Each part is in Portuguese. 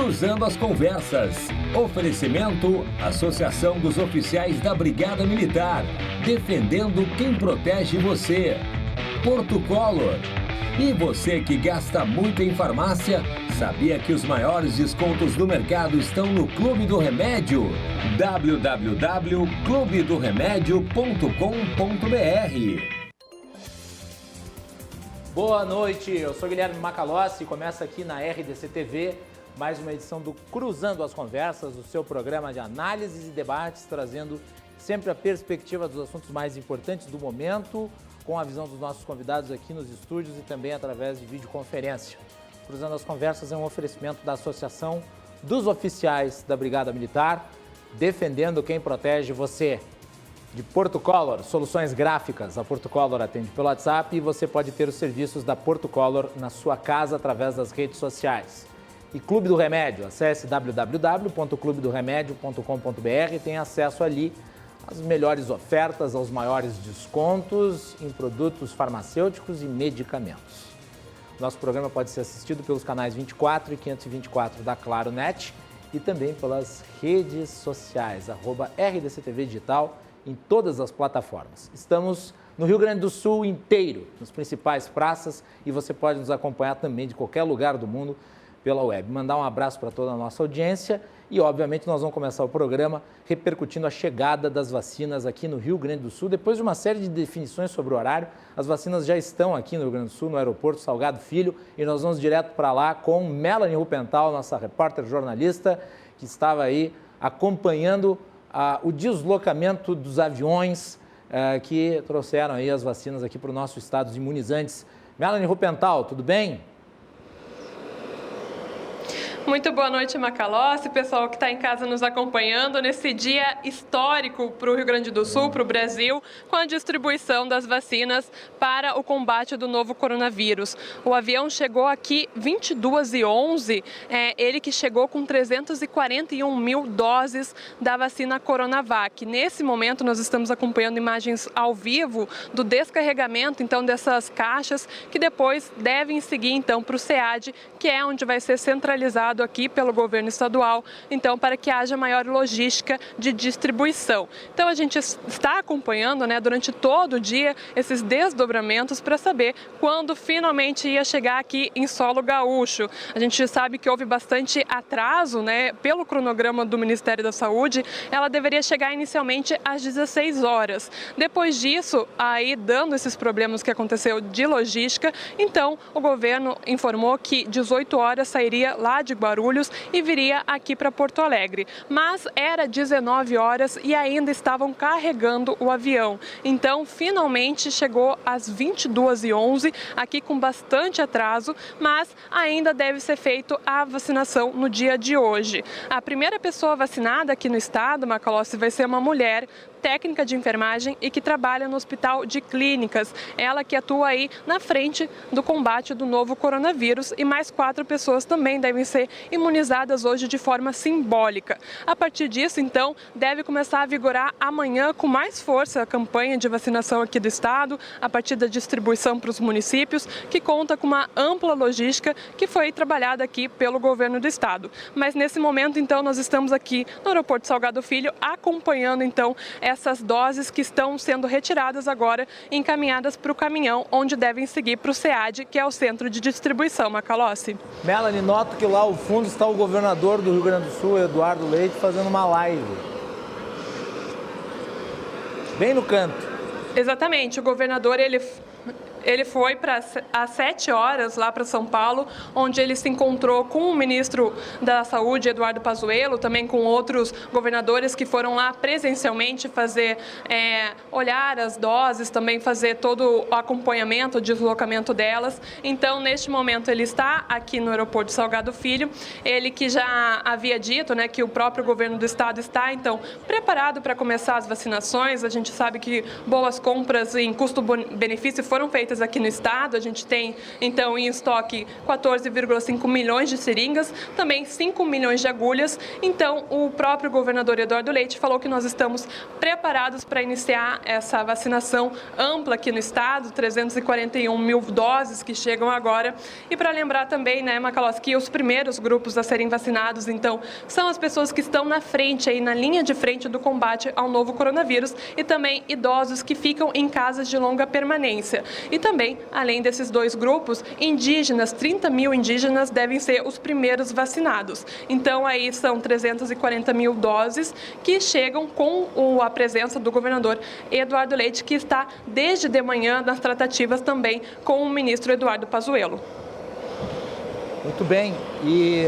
Cruzando as Conversas. Oferecimento: Associação dos Oficiais da Brigada Militar. Defendendo quem protege você. Porto Color. E você que gasta muito em farmácia, sabia que os maiores descontos do mercado estão no Clube do Remédio? www.clubedoremedio.com.br. Boa noite, eu sou Guilherme Macalossi e começa aqui na RDC TV mais uma edição do Cruzando as Conversas, o seu programa de análises e debates, trazendo sempre a perspectiva dos assuntos mais importantes do momento, com a visão dos nossos convidados aqui nos estúdios e também através de videoconferência. Cruzando as Conversas é um oferecimento da Associação dos Oficiais da Brigada Militar, defendendo quem protege você. De Porto Color, soluções gráficas. A Porto Color atende pelo WhatsApp e você pode ter os serviços da Porto Color na sua casa através das redes sociais. E Clube do Remédio, acesse www.clubedoremedio.com.br e tem acesso ali às melhores ofertas, aos maiores descontos em produtos farmacêuticos e medicamentos. Nosso programa pode ser assistido pelos canais 24 e 524 da Claro Net e também pelas redes sociais, @RDCTV Digital, em todas as plataformas. Estamos no Rio Grande do Sul inteiro, nas principais praças, e você pode nos acompanhar também de qualquer lugar do mundo pela web. Mandar um abraço para toda a nossa audiência e, obviamente, nós vamos começar o programa repercutindo a chegada das vacinas aqui no Rio Grande do Sul. Depois de uma série de definições sobre o horário, as vacinas já estão aqui no Rio Grande do Sul, no aeroporto Salgado Filho, e nós vamos direto para lá com Melanie Rupental, nossa repórter jornalista, que estava aí acompanhando o deslocamento dos aviões que trouxeram aí as vacinas aqui para o nosso estado, de imunizantes. Melanie Rupental, tudo bem? Muito boa noite, Macalossi, pessoal que está em casa nos acompanhando nesse dia histórico para o Rio Grande do Sul, para o Brasil, com a distribuição das vacinas para o combate do novo coronavírus. O avião chegou aqui 22h11, ele que chegou com 341 mil doses da vacina Coronavac. Nesse momento, nós estamos acompanhando imagens ao vivo do descarregamento, então, dessas caixas, que depois devem seguir, então, para o SEAD, que é onde vai ser centralizado aqui pelo governo estadual, então, para que haja maior logística de distribuição. Então, a gente está acompanhando, durante todo o dia, esses desdobramentos para saber quando finalmente ia chegar aqui em solo gaúcho. A gente sabe que houve bastante atraso, pelo cronograma do Ministério da Saúde. Ela deveria chegar inicialmente às 16 horas. Depois disso, aí dando esses problemas que aconteceu de logística, então, o governo informou que 18 horas sairia lá de Guarulhos e viria aqui para Porto Alegre. Mas era 19 horas e ainda estavam carregando o avião. Então, finalmente chegou às 22h11, aqui com bastante atraso, mas ainda deve ser feita a vacinação no dia de hoje. A primeira pessoa vacinada aqui no estado, Macalossi, vai ser uma mulher técnica de enfermagem e que trabalha no Hospital de Clínicas. Ela que atua aí na frente do combate do novo coronavírus, e mais 4 pessoas também devem ser imunizadas hoje de forma simbólica. A partir disso, então, deve começar a vigorar amanhã com mais força a campanha de vacinação aqui do estado, a partir da distribuição para os municípios, que conta com uma ampla logística que foi trabalhada aqui pelo governo do estado. Mas nesse momento, então, nós estamos aqui no aeroporto Salgado Filho acompanhando, então, essas doses que estão sendo retiradas agora e encaminhadas para o caminhão, onde devem seguir para o SEAD, que é o centro de distribuição, Macalossi. Melanie, noto que lá ao fundo está o governador do Rio Grande do Sul, Eduardo Leite, fazendo uma live. Bem no canto. Exatamente, o governador, ele foi às 7 horas lá para São Paulo, onde ele se encontrou com o ministro da Saúde, Eduardo Pazuello, também com outros governadores que foram lá presencialmente fazer, olhar as doses, também fazer todo o acompanhamento, o deslocamento delas. Então, neste momento, ele está aqui no aeroporto Salgado Filho, ele que já havia dito, que o próprio governo do estado está, então, preparado para começar as vacinações. A gente sabe que boas compras em custo-benefício foram feitas feitas aqui no estado. A gente tem, então, em estoque 14,5 milhões de seringas, também 5 milhões de agulhas. Então, o próprio governador Eduardo Leite falou que nós estamos preparados para iniciar essa vacinação ampla aqui no estado, 341 mil doses que chegam agora. E para lembrar também, né, Macalossi, que os primeiros grupos a serem vacinados, então, são as pessoas que estão na frente, aí na linha de frente do combate ao novo coronavírus, e também idosos que ficam em casas de longa permanência. E também, além desses dois grupos, indígenas, 30 mil indígenas devem ser os primeiros vacinados. Então, aí são 340 mil doses que chegam com a presença do governador Eduardo Leite, que está desde de manhã nas tratativas também com o ministro Eduardo Pazuello. Muito bem, e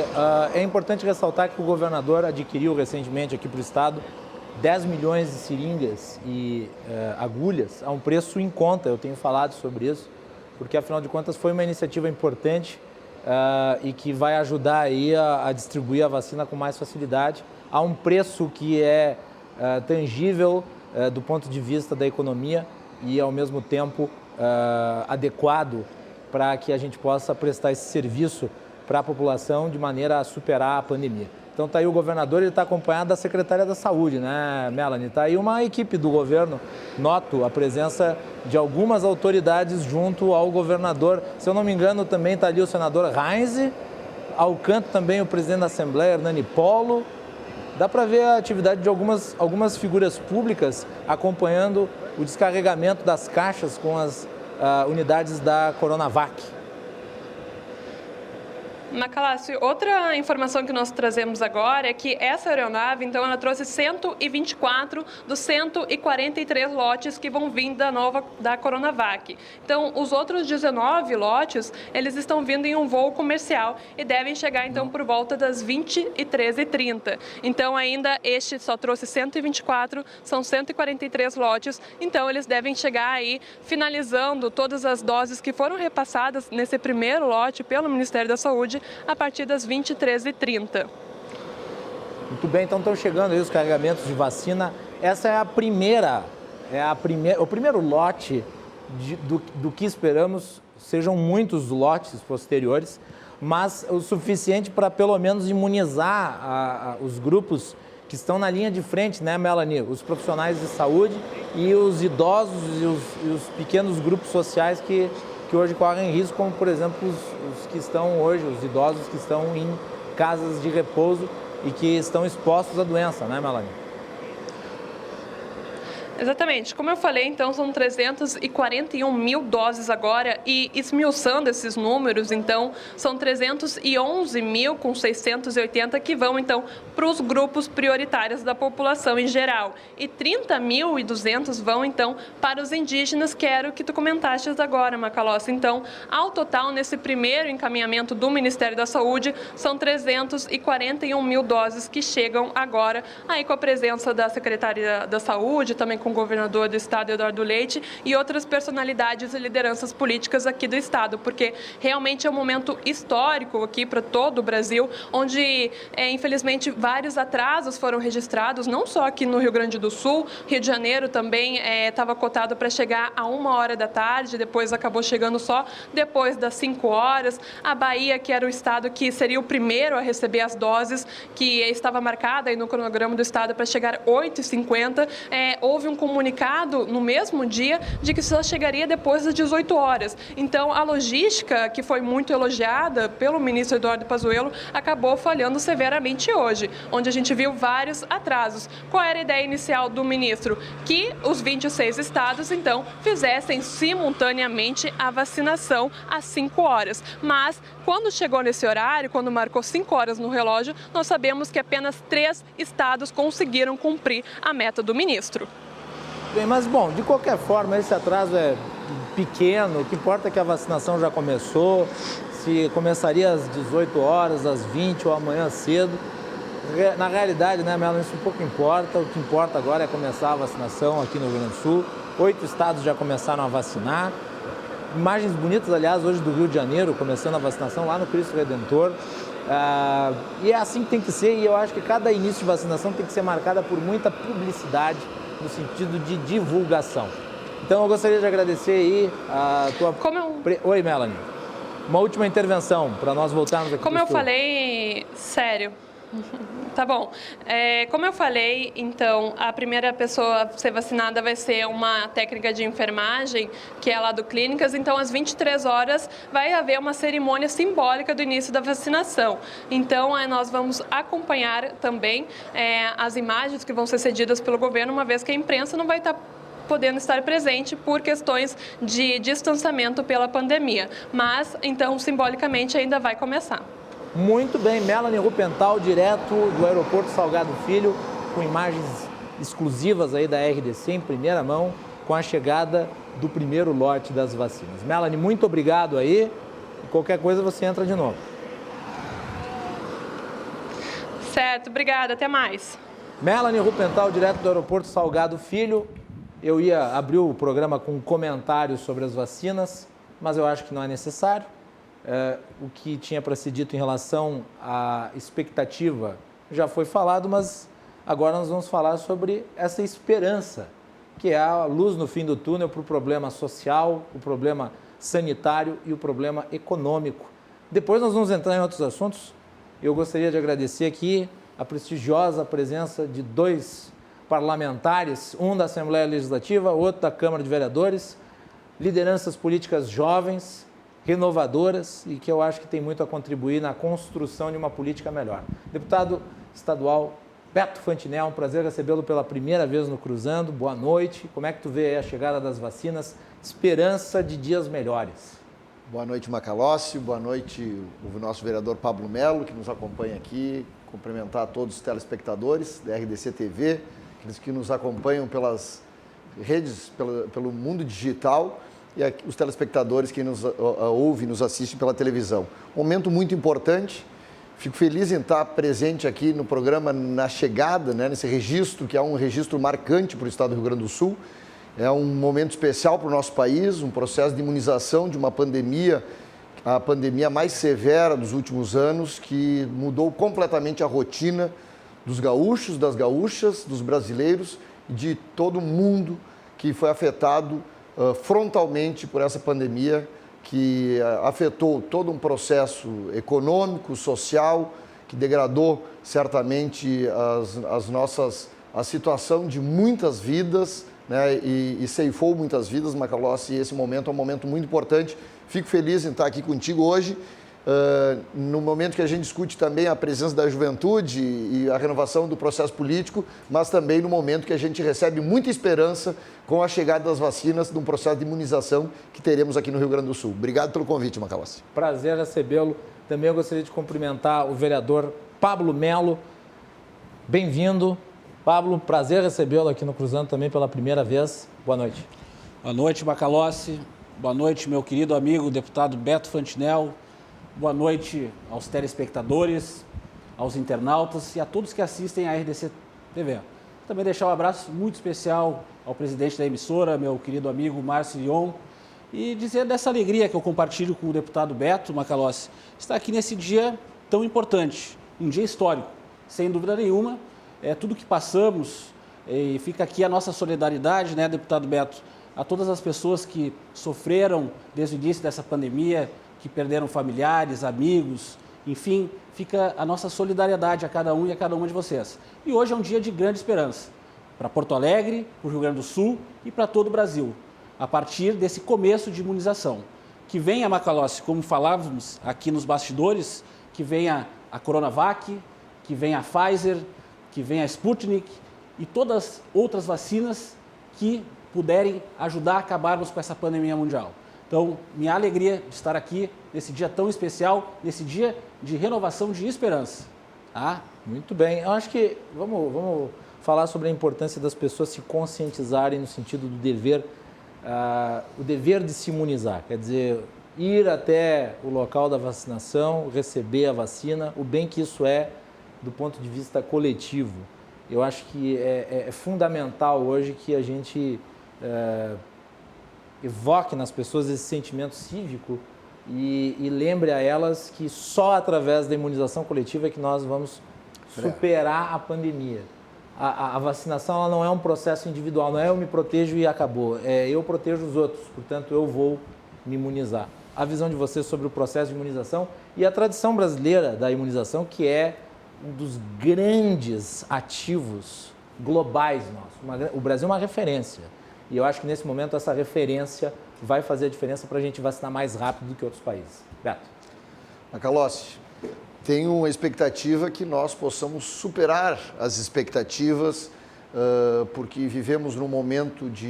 é importante ressaltar que o governador adquiriu recentemente aqui para o estado 10 milhões de seringas e agulhas a um preço em conta. Eu tenho falado sobre isso, porque afinal de contas foi uma iniciativa importante e que vai ajudar aí a distribuir a vacina com mais facilidade, a um preço que é tangível do ponto de vista da economia e ao mesmo tempo adequado para que a gente possa prestar esse serviço para a população de maneira a superar a pandemia. Então está aí o governador, ele está acompanhado da secretária da Saúde, né, Melanie? Está aí uma equipe do governo, noto a presença de algumas autoridades junto ao governador. Se eu não me engano, também está ali o senador Heinze, ao canto também o presidente da Assembleia, Hernani Polo. Dá para ver a atividade de algumas figuras públicas acompanhando o descarregamento das caixas com as unidades da Coronavac. Macalossi, outra informação que nós trazemos agora é que essa aeronave, então, ela trouxe 124 dos 143 lotes que vão vir da Coronavac. Então, os outros 19 lotes, eles estão vindo em um voo comercial e devem chegar, então, por volta das 23h30. Então, ainda este só trouxe 124, são 143 lotes, então eles devem chegar aí finalizando todas as doses que foram repassadas nesse primeiro lote pelo Ministério da Saúde a partir das 23h30. Muito bem, então estão chegando aí os carregamentos de vacina. Essa é o primeiro lote do que esperamos sejam muitos lotes posteriores, mas o suficiente para pelo menos imunizar os grupos que estão na linha de frente, né, Melanie? Os profissionais de saúde e os idosos e os pequenos grupos sociais que hoje correm risco, como, por exemplo, os que estão hoje, os idosos que estão em casas de repouso e que estão expostos à doença, né, Melanie? Exatamente. Como eu falei, então, são 341 mil doses agora e esmiuçando esses números, então, são 311.680 que vão, então, para os grupos prioritários da população em geral. E 30.200 vão, então, para os indígenas, que era o que tu comentaste agora, Macalossi. Então, ao total, nesse primeiro encaminhamento do Ministério da Saúde, são 341 mil doses que chegam agora, aí com a presença da Secretaria da Saúde, também com o governador do estado, Eduardo Leite, e outras personalidades e lideranças políticas aqui do estado, porque realmente é um momento histórico aqui para todo o Brasil, onde, infelizmente, vários atrasos foram registrados, não só aqui no Rio Grande do Sul, Rio de Janeiro também estava cotado para chegar a 1h da tarde, depois acabou chegando só depois das 5 horas. A Bahia, que era o estado que seria o primeiro a receber as doses, que estava marcada aí no cronograma do estado para chegar 8h50, houve um comunicado no mesmo dia de que só chegaria depois das 18 horas. Então, a logística, que foi muito elogiada pelo ministro Eduardo Pazuello, acabou falhando severamente hoje, onde a gente viu vários atrasos. Qual era a ideia inicial do ministro? Que os 26 estados, então, fizessem simultaneamente a vacinação às 5 horas. Mas, quando chegou nesse horário, quando marcou 5 horas no relógio, nós sabemos que apenas 3 estados conseguiram cumprir a meta do ministro. Bem, mas, bom, de qualquer forma, esse atraso é pequeno. O que importa é que a vacinação já começou. Se começaria às 18 horas, às 20 ou amanhã cedo. Na realidade, né, Melanie, isso pouco importa. O que importa agora é começar a vacinação aqui no Rio Grande do Sul. 8 estados já começaram a vacinar. Imagens bonitas, aliás, hoje do Rio de Janeiro, começando a vacinação lá no Cristo Redentor. E é assim que tem que ser, e eu acho que cada início de vacinação tem que ser marcada por muita publicidade, no sentido de divulgação. Então, eu gostaria de agradecer aí a tua... Oi, Melanie. Uma última intervenção para nós voltarmos aqui. Como eu falei, sério. Tá bom. Como eu falei, então, a primeira pessoa a ser vacinada vai ser uma técnica de enfermagem, que é lá do Clínicas. Então, às 23 horas, vai haver uma cerimônia simbólica do início da vacinação. Então, nós vamos acompanhar também as imagens que vão ser cedidas pelo governo, uma vez que a imprensa não vai estar podendo estar presente por questões de distanciamento pela pandemia. Mas, então, simbolicamente, ainda vai começar. Muito bem, Melanie Rupental, direto do Aeroporto Salgado Filho, com imagens exclusivas aí da RDC em primeira mão, com a chegada do primeiro lote das vacinas. Melanie, muito obrigado aí. E qualquer coisa você entra de novo. Certo, obrigada, até mais. Melanie Rupental, direto do Aeroporto Salgado Filho. Eu ia abrir o programa com comentários sobre as vacinas, mas eu acho que não é necessário. O que tinha para ser dito em relação à expectativa já foi falado, mas agora nós vamos falar sobre essa esperança, que é a luz no fim do túnel para o problema social, o problema sanitário e o problema econômico. Depois nós vamos entrar em outros assuntos. Eu gostaria de agradecer aqui a prestigiosa presença de 2 parlamentares, um da Assembleia Legislativa, outro da Câmara de Vereadores, lideranças políticas jovens, renovadoras e que eu acho que tem muito a contribuir na construção de uma política melhor. Deputado estadual Beto Fantinel, um prazer recebê-lo pela primeira vez no Cruzando. Boa noite. Como é que tu vê aí a chegada das vacinas? Esperança de dias melhores. Boa noite, Macalossi. Boa noite, o nosso vereador Pablo Melo, que nos acompanha aqui. Cumprimentar a todos os telespectadores da RDC TV, aqueles que nos acompanham pelas redes, pelo mundo digital e os telespectadores que nos ouvem e nos assistem pela televisão. Momento muito importante. Fico feliz em estar presente aqui no programa na chegada, né, nesse registro, que é um registro marcante para o estado do Rio Grande do Sul. É um momento especial para o nosso país, um processo de imunização de uma pandemia, a pandemia mais severa dos últimos anos, que mudou completamente a rotina dos gaúchos, das gaúchas, dos brasileiros e de todo mundo que foi afetado frontalmente por essa pandemia, que afetou todo um processo econômico, social, que degradou certamente a situação de muitas vidas, né, e ceifou muitas vidas, Macalossi, e esse momento é um momento muito importante. Fico feliz em estar aqui contigo hoje, no momento que a gente discute também a presença da juventude e a renovação do processo político, mas também no momento que a gente recebe muita esperança com a chegada das vacinas, de um processo de imunização que teremos aqui no Rio Grande do Sul. Obrigado pelo convite, Macalossi. Prazer recebê-lo. Também eu gostaria de cumprimentar o vereador Pablo Melo. Bem-vindo. Pablo, prazer recebê-lo aqui no Cruzando também pela primeira vez. Boa noite. Boa noite, Macalossi. Boa noite, meu querido amigo, deputado Beto Fantinel. Boa noite aos telespectadores, aos internautas e a todos que assistem à RDC TV. Também deixar um abraço muito especial ao presidente da emissora, meu querido amigo Márcio Lyon, e dizer dessa alegria que eu compartilho com o deputado Beto Macalossi, estar aqui nesse dia tão importante, um dia histórico, sem dúvida nenhuma. Tudo que passamos, e fica aqui a nossa solidariedade, né, deputado Beto, a todas as pessoas que sofreram desde o início dessa pandemia, que perderam familiares, amigos, enfim, fica a nossa solidariedade a cada um e a cada uma de vocês. E hoje é um dia de grande esperança para Porto Alegre, para o Rio Grande do Sul e para todo o Brasil, a partir desse começo de imunização. Que venha, Macalossi, como falávamos aqui nos bastidores, que venha a Coronavac, que venha a Pfizer, que venha a Sputnik e todas as outras vacinas que puderem ajudar a acabarmos com essa pandemia mundial. Então, minha alegria de estar aqui nesse dia tão especial, nesse dia de renovação de esperança. Muito bem. Eu acho que vamos falar sobre a importância das pessoas se conscientizarem no sentido do dever, o dever de se imunizar. Quer dizer, ir até o local da vacinação, receber a vacina, o bem que isso é do ponto de vista coletivo. Eu acho que é fundamental hoje que a gente evoque nas pessoas esse sentimento cívico e lembre a elas que só através da imunização coletiva é que nós vamos superar a pandemia. a vacinação ela não é um processo individual, não é eu me protejo e acabou, é eu protejo os outros, portanto eu vou me imunizar. A visão de vocês sobre o processo de imunização e a tradição brasileira da imunização, que é um dos grandes ativos globais nossos. O Brasil é uma referência e eu acho que nesse momento essa referência vai fazer a diferença para a gente vacinar mais rápido do que outros países. Beto. Macalossi, tenho uma expectativa que nós possamos superar as expectativas, porque vivemos num momento de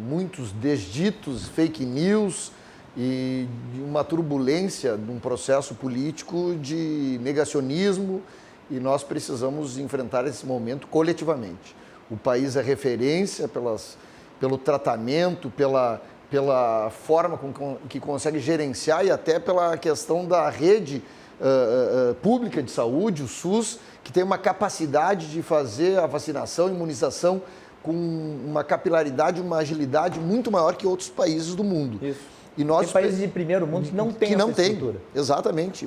muitos desditos, fake news e de uma turbulência num processo político de negacionismo, e nós precisamos enfrentar esse momento coletivamente. O país é referência pelo tratamento, pela forma que consegue gerenciar e até pela questão da rede pública de saúde, o SUS, que tem uma capacidade de fazer a vacinação, a imunização com uma capilaridade, uma agilidade muito maior que outros países do mundo. Isso. E nós, tem países de primeiro mundo que não têm essa estrutura. Exatamente.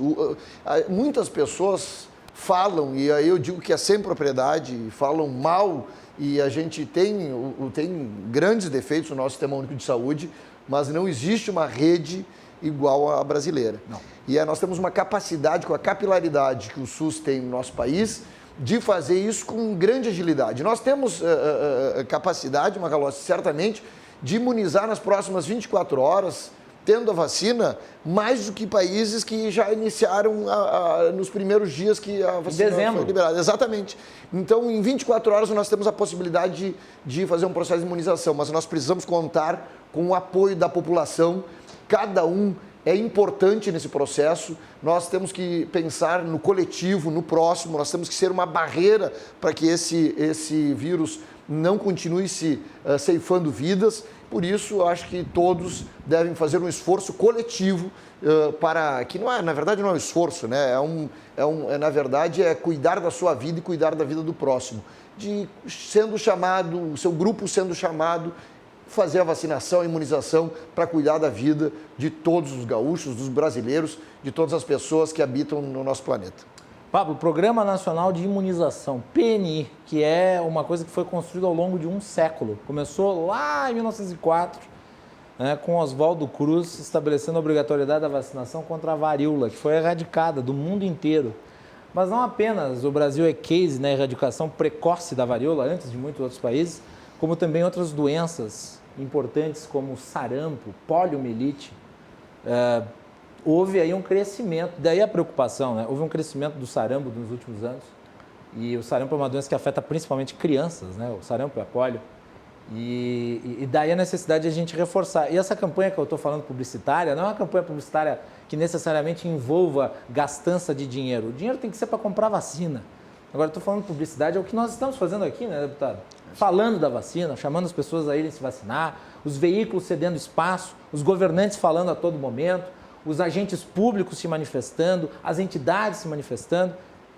Muitas pessoas falam, e aí eu digo que é sem propriedade, falam mal, e a gente tem grandes defeitos no nosso sistema único de saúde, mas não existe uma rede igual à brasileira. Não. E nós temos uma capacidade, com a capilaridade que o SUS tem no nosso país, de fazer isso com grande agilidade. Nós temos capacidade, Macalossi, certamente, de imunizar nas próximas 24 horas, tendo a vacina, mais do que países que já iniciaram nos primeiros dias que a vacina foi liberada. Exatamente. Então, em 24 horas, nós temos a possibilidade de fazer um processo de imunização, mas nós precisamos contar com o apoio da população. Cada um é importante nesse processo. Nós temos que pensar no coletivo, no próximo, nós temos que ser uma barreira para que esse vírus não continue se ceifando vidas. Por isso, acho que todos devem fazer um esforço coletivo para que não é, na verdade, não é um esforço, né? Na verdade, é cuidar da sua vida e cuidar da vida do próximo. Sendo chamado, o seu grupo sendo chamado, fazer a vacinação, a imunização para cuidar da vida de todos os gaúchos, dos brasileiros, de todas as pessoas que habitam no nosso planeta. Pablo, Programa Nacional de Imunização, PNI, que é uma coisa que foi construída ao longo de um século. Começou lá em 1904, com Oswaldo Cruz estabelecendo a obrigatoriedade da vacinação contra a varíola, que foi erradicada do mundo inteiro. Mas não apenas o Brasil é case na erradicação precoce da varíola, antes de muitos outros países, como também outras doenças importantes como sarampo, poliomielite. Houve aí um crescimento, daí a preocupação, né? Houve um crescimento do sarampo nos últimos anos, e o sarampo é uma doença que afeta principalmente crianças, né? O sarampo e a polio, e daí a necessidade de a gente reforçar. E essa campanha que eu estou falando publicitária, não é uma campanha publicitária que necessariamente envolva gastança de dinheiro. O dinheiro tem que ser para comprar vacina. Agora, estou falando publicidade, é o que nós estamos fazendo aqui, né, deputado? Falando da vacina, chamando as pessoas a irem se vacinar, os veículos cedendo espaço, os governantes falando a todo momento, os agentes públicos se manifestando, as entidades se manifestando.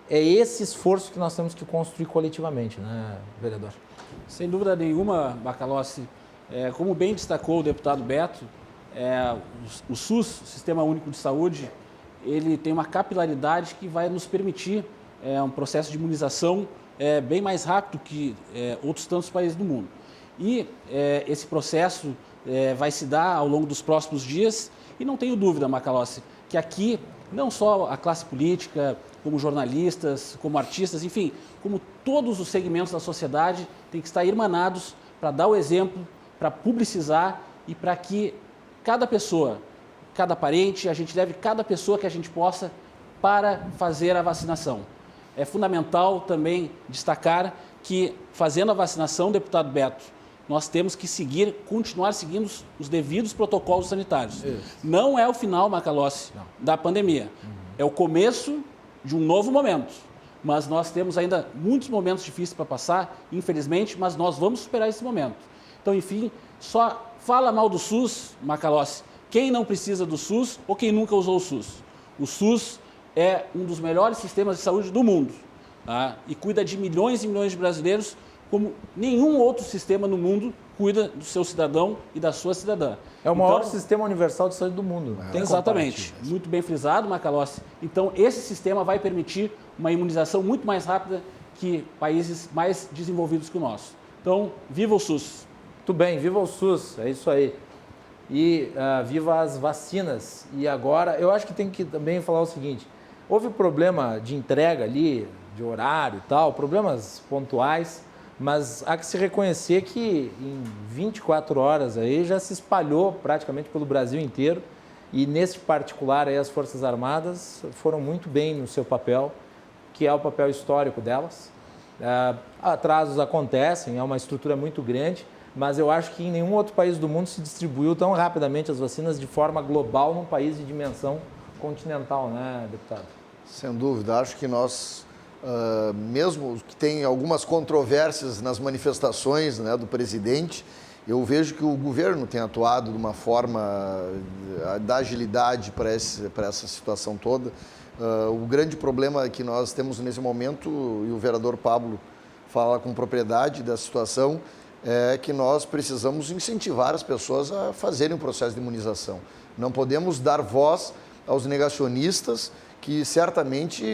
É esse esforço que nós temos que construir coletivamente, né, vereador? Sem dúvida nenhuma, Macalossi, como bem destacou o deputado Beto, o SUS, o Sistema Único de Saúde, ele tem uma capilaridade que vai nos permitir um processo de imunização bem mais rápido que outros tantos países do mundo. E esse processo vai se dar ao longo dos próximos dias, e não tenho dúvida, Macalossi, que aqui não só a classe política, como jornalistas, como artistas, enfim, como todos os segmentos da sociedade têm que estar irmanados para dar o exemplo, para publicizar e para que cada pessoa, cada parente, a gente leve cada pessoa que a gente possa para fazer a vacinação. É fundamental também destacar que, fazendo a vacinação, deputado Beto, nós temos que continuar seguindo os devidos protocolos sanitários. Isso. Não é o final, Macalossi, da pandemia. É o começo de um novo momento. Mas nós temos ainda muitos momentos difíceis para passar, infelizmente, mas nós vamos superar esse momento. Então, enfim, só fala mal do SUS, Macalossi, quem não precisa do SUS ou quem nunca usou o SUS. O SUS é um dos melhores sistemas de saúde do mundo, tá? E cuida de milhões e milhões de brasileiros como nenhum outro sistema no mundo cuida do seu cidadão e da sua cidadã. É o maior sistema universal de saúde do mundo. Exatamente. Muito bem frisado, Macalossi. Então, esse sistema vai permitir uma imunização muito mais rápida que países mais desenvolvidos que o nosso. Então, viva o SUS! Muito bem, viva o SUS, é isso aí. E viva as vacinas. E agora, eu acho que tem que também falar o seguinte, houve problema de entrega ali, de horário e tal, problemas pontuais, mas há que se reconhecer que em 24 horas aí já se espalhou praticamente pelo Brasil inteiro e nesse particular aí as Forças Armadas foram muito bem no seu papel, que é o papel histórico delas. Atrasos acontecem, é uma estrutura muito grande, mas eu acho que em nenhum outro país do mundo se distribuiu tão rapidamente as vacinas de forma global num país de dimensão continental, né, deputado? Sem dúvida, acho que nós, mesmo que tem algumas controvérsias nas manifestações, né, do presidente, eu vejo que o governo tem atuado de uma forma da agilidade para essa situação toda. O grande problema que nós temos nesse momento, e o vereador Pablo fala com propriedade da situação, é que nós precisamos incentivar as pessoas a fazerem o processo de imunização. Não podemos dar voz aos negacionistas que certamente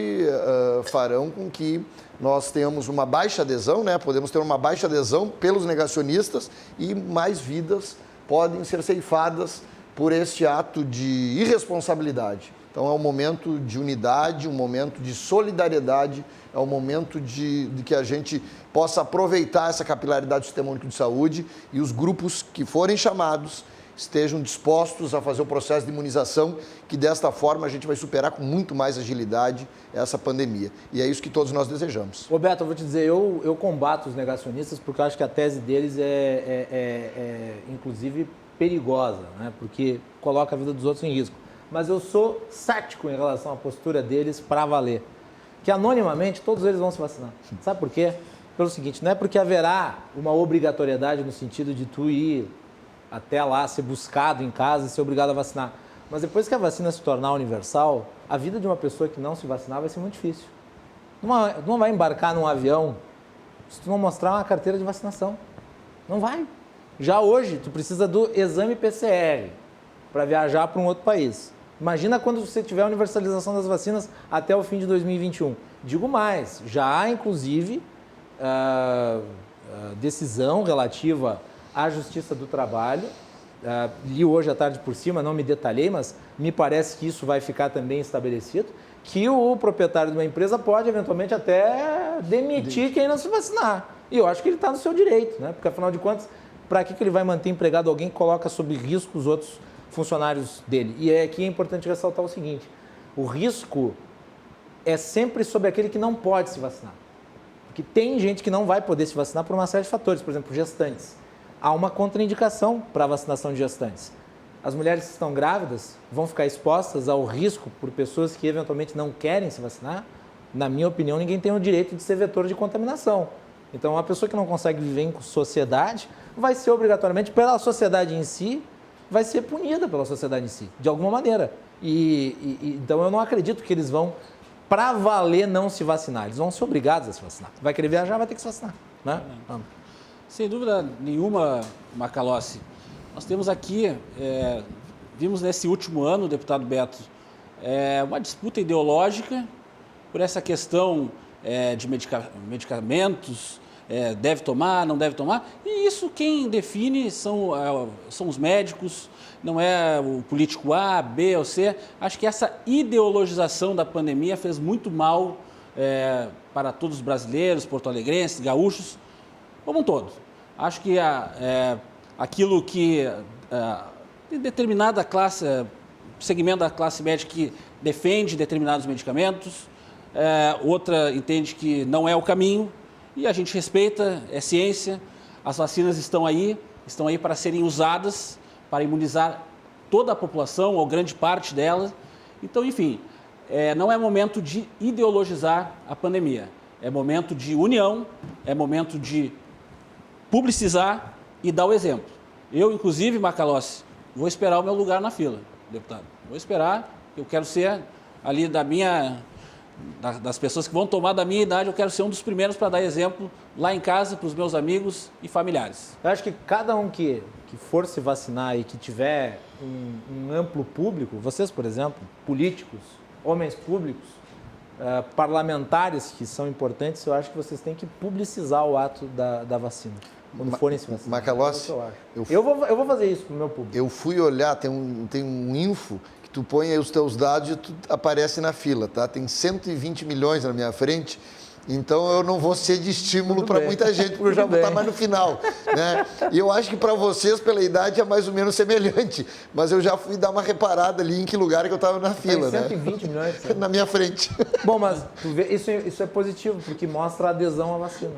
farão com que nós tenhamos uma baixa adesão, né? Podemos ter uma baixa adesão pelos negacionistas e mais vidas podem ser ceifadas por este ato de irresponsabilidade. Então é um momento de unidade, um momento de solidariedade, é um momento de que a gente possa aproveitar essa capilaridade do Sistema Único de Saúde e os grupos que forem chamados estejam dispostos a fazer o processo de imunização, que desta forma a gente vai superar com muito mais agilidade essa pandemia. E é isso que todos nós desejamos. Roberto, eu vou te dizer, eu combato os negacionistas porque eu acho que a tese deles inclusive, perigosa, né? Porque coloca a vida dos outros em risco. Mas eu sou cético em relação à postura deles para valer. Que anonimamente todos eles vão se vacinar. Sabe por quê? Pelo seguinte, não é porque haverá uma obrigatoriedade no sentido de tu ir até lá, ser buscado em casa e ser obrigado a vacinar. Mas depois que a vacina se tornar universal, a vida de uma pessoa que não se vacinar vai ser muito difícil. Não vai embarcar num avião se tu não mostrar uma carteira de vacinação. Não vai. Já hoje, tu precisa do exame PCR para viajar para um outro país. Imagina quando você tiver a universalização das vacinas até o fim de 2021. Digo mais, já há inclusive decisão relativa à Justiça do Trabalho. Li hoje à tarde por cima, não me detalhei, mas me parece que isso vai ficar também estabelecido, que o proprietário de uma empresa pode eventualmente até demitir quem não se vacinar. E eu acho que ele está no seu direito, né? Porque afinal de contas, para que ele vai manter empregado alguém que coloca sob risco os outros funcionários dele? E aqui é importante ressaltar o seguinte, o risco é sempre sobre aquele que não pode se vacinar. Porque tem gente que não vai poder se vacinar por uma série de fatores, por exemplo, gestantes. Há uma contraindicação para a vacinação de gestantes. As mulheres que estão grávidas vão ficar expostas ao risco por pessoas que eventualmente não querem se vacinar. Na minha opinião, ninguém tem o direito de ser vetor de contaminação. Então, uma pessoa que não consegue viver em sociedade vai ser obrigatoriamente, pela sociedade em si, vai ser punida pela sociedade em si, de alguma maneira. Então, eu não acredito que eles vão, para valer, não se vacinar. Eles vão ser obrigados a se vacinar. Vai querer viajar, vai ter que se vacinar, né? Sem dúvida nenhuma, Macalossi. Nós temos aqui, vimos nesse último ano, deputado Beto, uma disputa ideológica por essa questão de medicamentos, deve tomar, não deve tomar. E isso quem define são os médicos, não é o político A, B ou C. Acho que essa ideologização da pandemia fez muito mal para todos os brasileiros, porto-alegrenses, gaúchos, como um todo. Acho que aquilo que determinada classe, segmento da classe médica que defende determinados medicamentos, outra entende que não é o caminho e a gente respeita, é ciência, as vacinas estão aí para serem usadas, para imunizar toda a população ou grande parte dela. Então, enfim, não é momento de ideologizar a pandemia, é momento de união, é momento de publicizar e dar o exemplo. Eu, inclusive, Macalossi, vou esperar o meu lugar na fila, deputado. Vou esperar, eu quero ser ali das pessoas que vão tomar da minha idade, eu quero ser um dos primeiros para dar exemplo lá em casa para os meus amigos e familiares. Eu acho que cada um que for se vacinar e que tiver um amplo público, vocês, por exemplo, políticos, homens públicos, parlamentares que são importantes, eu acho que vocês têm que publicizar o ato da vacina. Quando forem se vacinar. Macalossi, eu vou fazer isso para o meu público. Eu fui olhar, tem um info que tu põe aí os teus dados e tu aparece na fila, tá? Tem 120 milhões na minha frente, então eu não vou ser de estímulo para muita gente, porque eu já vou estar mais no final, né? E eu acho que para vocês, pela idade, é mais ou menos semelhante, mas eu já fui dar uma reparada ali em que lugar que eu estava na fila, né? 120 milhões? Na minha frente. Bom, mas tu vê, isso é positivo, porque mostra a adesão à vacina.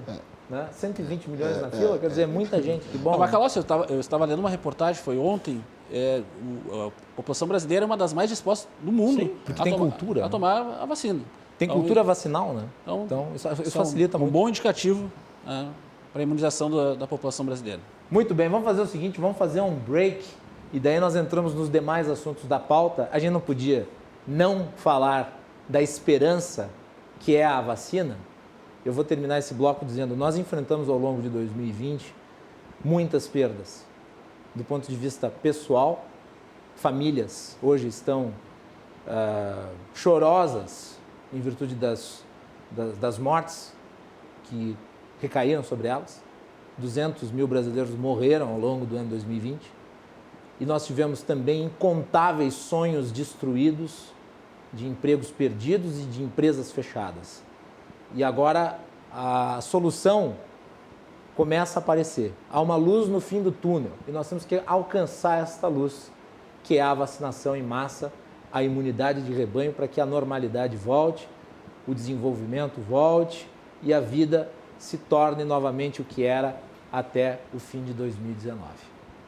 Né? 120 milhões na fila, quer dizer, muita gente, que bom. Macalossi, eu estava lendo uma reportagem, foi ontem, a população brasileira é uma das mais dispostas do mundo. Sim, porque tem cultura a tomar a vacina. Tem cultura vacinal, né? Então isso facilita muito. Um bom indicativo para a imunização da população brasileira. Muito bem, vamos fazer o seguinte, vamos fazer um break e daí nós entramos nos demais assuntos da pauta. A gente não podia não falar da esperança que é a vacina. Eu vou terminar esse bloco dizendo, nós enfrentamos ao longo de 2020 muitas perdas. Do ponto de vista pessoal, famílias hoje estão chorosas em virtude das mortes que recaíram sobre elas. 200 mil brasileiros morreram ao longo do ano 2020. E nós tivemos também incontáveis sonhos destruídos, de empregos perdidos e de empresas fechadas. E agora a solução começa a aparecer. Há uma luz no fim do túnel e nós temos que alcançar esta luz, que é a vacinação em massa, a imunidade de rebanho, para que a normalidade volte, o desenvolvimento volte e a vida se torne novamente o que era até o fim de 2019.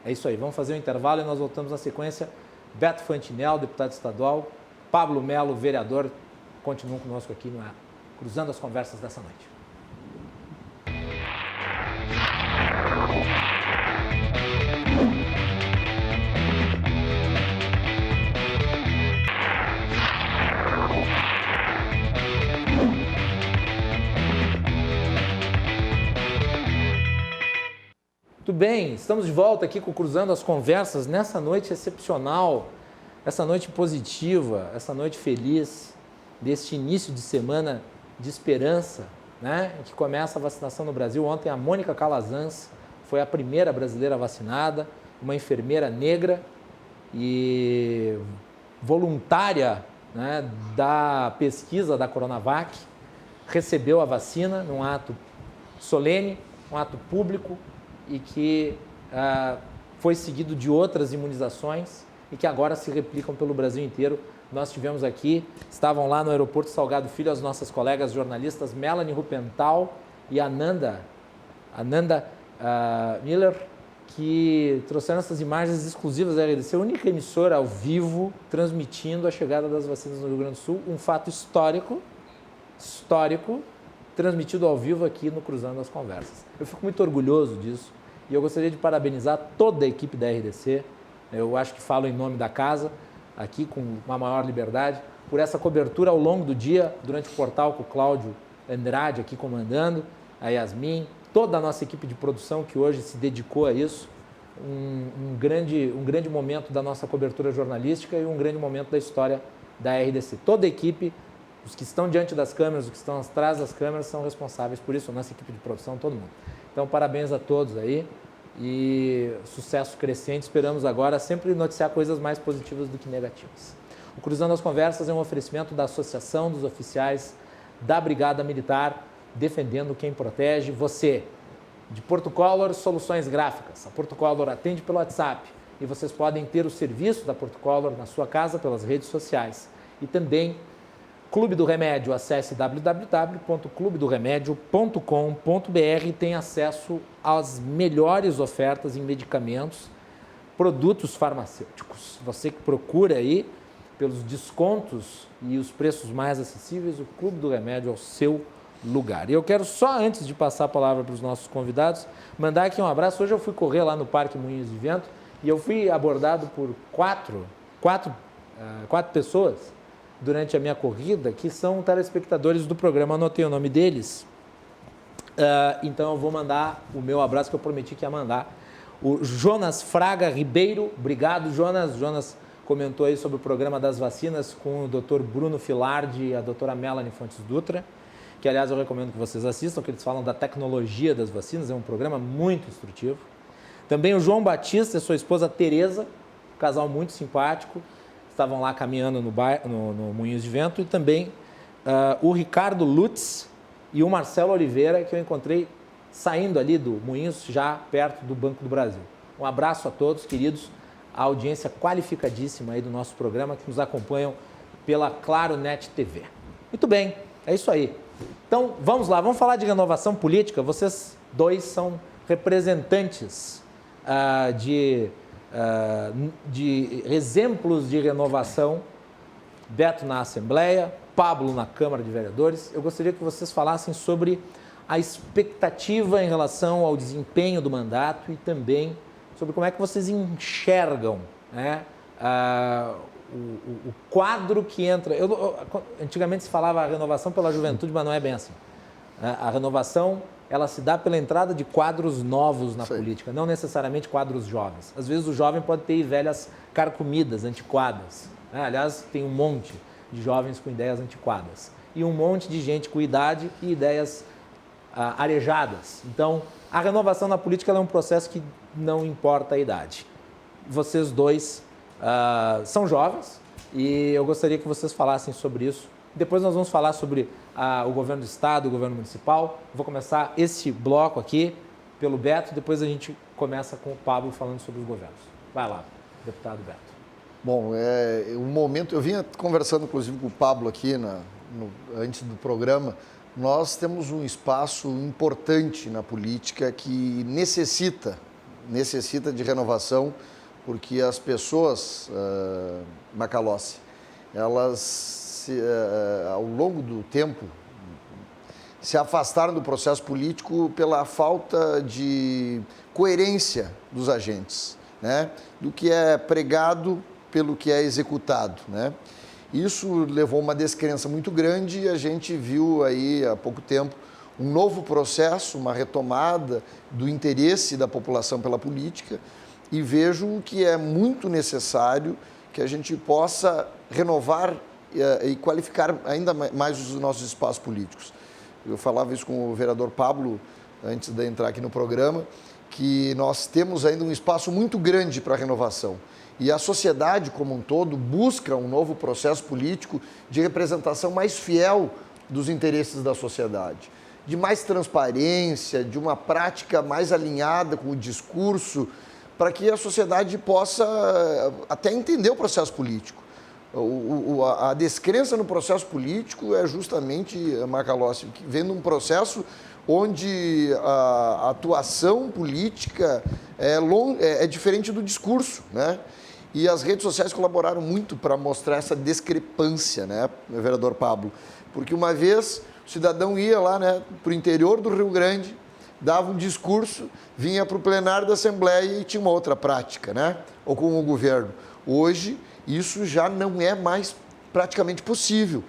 É isso aí, vamos fazer um intervalo e nós voltamos na sequência. Beto Fantinel, deputado estadual, Pablo Melo, vereador, continuam conosco aqui no Cruzando as Conversas dessa noite. Muito bem, estamos de volta aqui com o Cruzando as Conversas nessa noite excepcional, essa noite positiva, essa noite feliz, deste início de semana de esperança, né, em que começa a vacinação no Brasil. Ontem a Mônica Calazans foi a primeira brasileira vacinada, uma enfermeira negra e voluntária, né, da pesquisa da Coronavac, recebeu a vacina num ato solene, um ato público e que foi seguido de outras imunizações e que agora se replicam pelo Brasil inteiro. Nós tivemos aqui, estavam lá no aeroporto Salgado Filho as nossas colegas jornalistas Melanie Rupental e Ananda Miller, que trouxeram essas imagens exclusivas da RDC, a única emissora ao vivo transmitindo a chegada das vacinas no Rio Grande do Sul, um fato histórico, transmitido ao vivo aqui no Cruzando as Conversas. Eu fico muito orgulhoso disso e eu gostaria de parabenizar toda a equipe da RDC, eu acho que falo em nome da casa, aqui com uma maior liberdade, por essa cobertura ao longo do dia, durante o portal com o Cláudio Andrade aqui comandando, a Yasmin, toda a nossa equipe de produção que hoje se dedicou a isso, um grande momento da nossa cobertura jornalística e um grande momento da história da RDC. Toda a equipe, os que estão diante das câmeras, os que estão atrás das câmeras, são responsáveis por isso, a nossa equipe de produção, todo mundo. Então, parabéns a todos aí e sucesso crescente. Esperamos agora sempre noticiar coisas mais positivas do que negativas. O Cruzando as Conversas é um oferecimento da Associação dos Oficiais da Brigada Militar, defendendo quem protege você. De Porto Color, soluções gráficas. A Porto Color atende pelo WhatsApp e vocês podem ter o serviço da Porto Color na sua casa pelas redes sociais. E também Clube do Remédio, acesse www.clubedoremedio.com.br e tem acesso às melhores ofertas em medicamentos, produtos farmacêuticos. Você que procura aí pelos descontos e os preços mais acessíveis, o Clube do Remédio é o seu lugar. E eu quero só, antes de passar a palavra para os nossos convidados, mandar aqui um abraço. Hoje eu fui correr lá no Parque Moinhos de Vento e eu fui abordado por quatro pessoas durante a minha corrida, que são telespectadores do programa, anotei o nome deles. Então eu vou mandar o meu abraço que eu prometi que ia mandar. O Jonas Fraga Ribeiro, obrigado Jonas. Jonas comentou aí sobre o programa das vacinas com o Dr. Bruno Filardi e a doutora Melanie Fontes Dutra, que, aliás, eu recomendo que vocês assistam, que eles falam da tecnologia das vacinas, é um programa muito instrutivo. Também o João Batista e sua esposa Tereza, um casal muito simpático, estavam lá caminhando no Moinhos de Vento, e também o Ricardo Lutz e o Marcelo Oliveira, que eu encontrei saindo ali do Moinhos, já perto do Banco do Brasil. Um abraço a todos, queridos, a audiência qualificadíssima aí do nosso programa, que nos acompanham pela Claro Net TV. Muito bem, é isso aí. Então, vamos lá, vamos falar de renovação política. Vocês dois são representantes de exemplos de renovação. Beto na Assembleia, Pablo na Câmara de Vereadores. Eu gostaria que vocês falassem sobre a expectativa em relação ao desempenho do mandato e também sobre como é que vocês enxergam, né, o quadro que entra. Antigamente se falava a renovação pela juventude, mas não é bem assim. A renovação, ela se dá pela entrada de quadros novos na política, não necessariamente quadros jovens. Às vezes o jovem pode ter velhas carcomidas, antiquadas. Aliás, tem um monte de jovens com ideias antiquadas. E um monte de gente com idade e ideias arejadas. Então, a renovação na política ela é um processo que não importa a idade. Vocês dois são jovens e eu gostaria que vocês falassem sobre isso. Depois nós vamos falar sobre o governo do estado, o governo municipal. Vou começar esse bloco aqui pelo Beto, depois a gente começa com o Pablo falando sobre os governos. Vai lá, deputado Beto. Bom, um momento, eu vinha conversando inclusive com o Pablo aqui antes do programa. Nós temos um espaço importante na política que necessita de renovação, porque as pessoas, Macalossi, elas, ao longo do tempo, se afastaram do processo político pela falta de coerência dos agentes, né? Do que é pregado pelo que é executado, né? Isso levou a uma descrença muito grande e a gente viu aí há pouco tempo um novo processo, uma retomada do interesse da população pela política e vejo que é muito necessário que a gente possa renovar e qualificar ainda mais os nossos espaços políticos. Eu falava isso com o vereador Pablo antes de entrar aqui no programa, que nós temos ainda um espaço muito grande para a renovação. E a sociedade como um todo busca um novo processo político de representação mais fiel dos interesses da sociedade, de mais transparência, de uma prática mais alinhada com o discurso, para que a sociedade possa até entender o processo político. A descrença no processo político é justamente, Macalossi, vendo um processo onde a atuação política é diferente do discurso, né? E as redes sociais colaboraram muito para mostrar essa discrepância, né, vereador Pablo? Porque uma vez o cidadão ia lá, né, para o interior do Rio Grande, dava um discurso, vinha para o plenário da Assembleia e tinha uma outra prática, né? Ou com o governo. Hoje, isso já não é mais praticamente possível.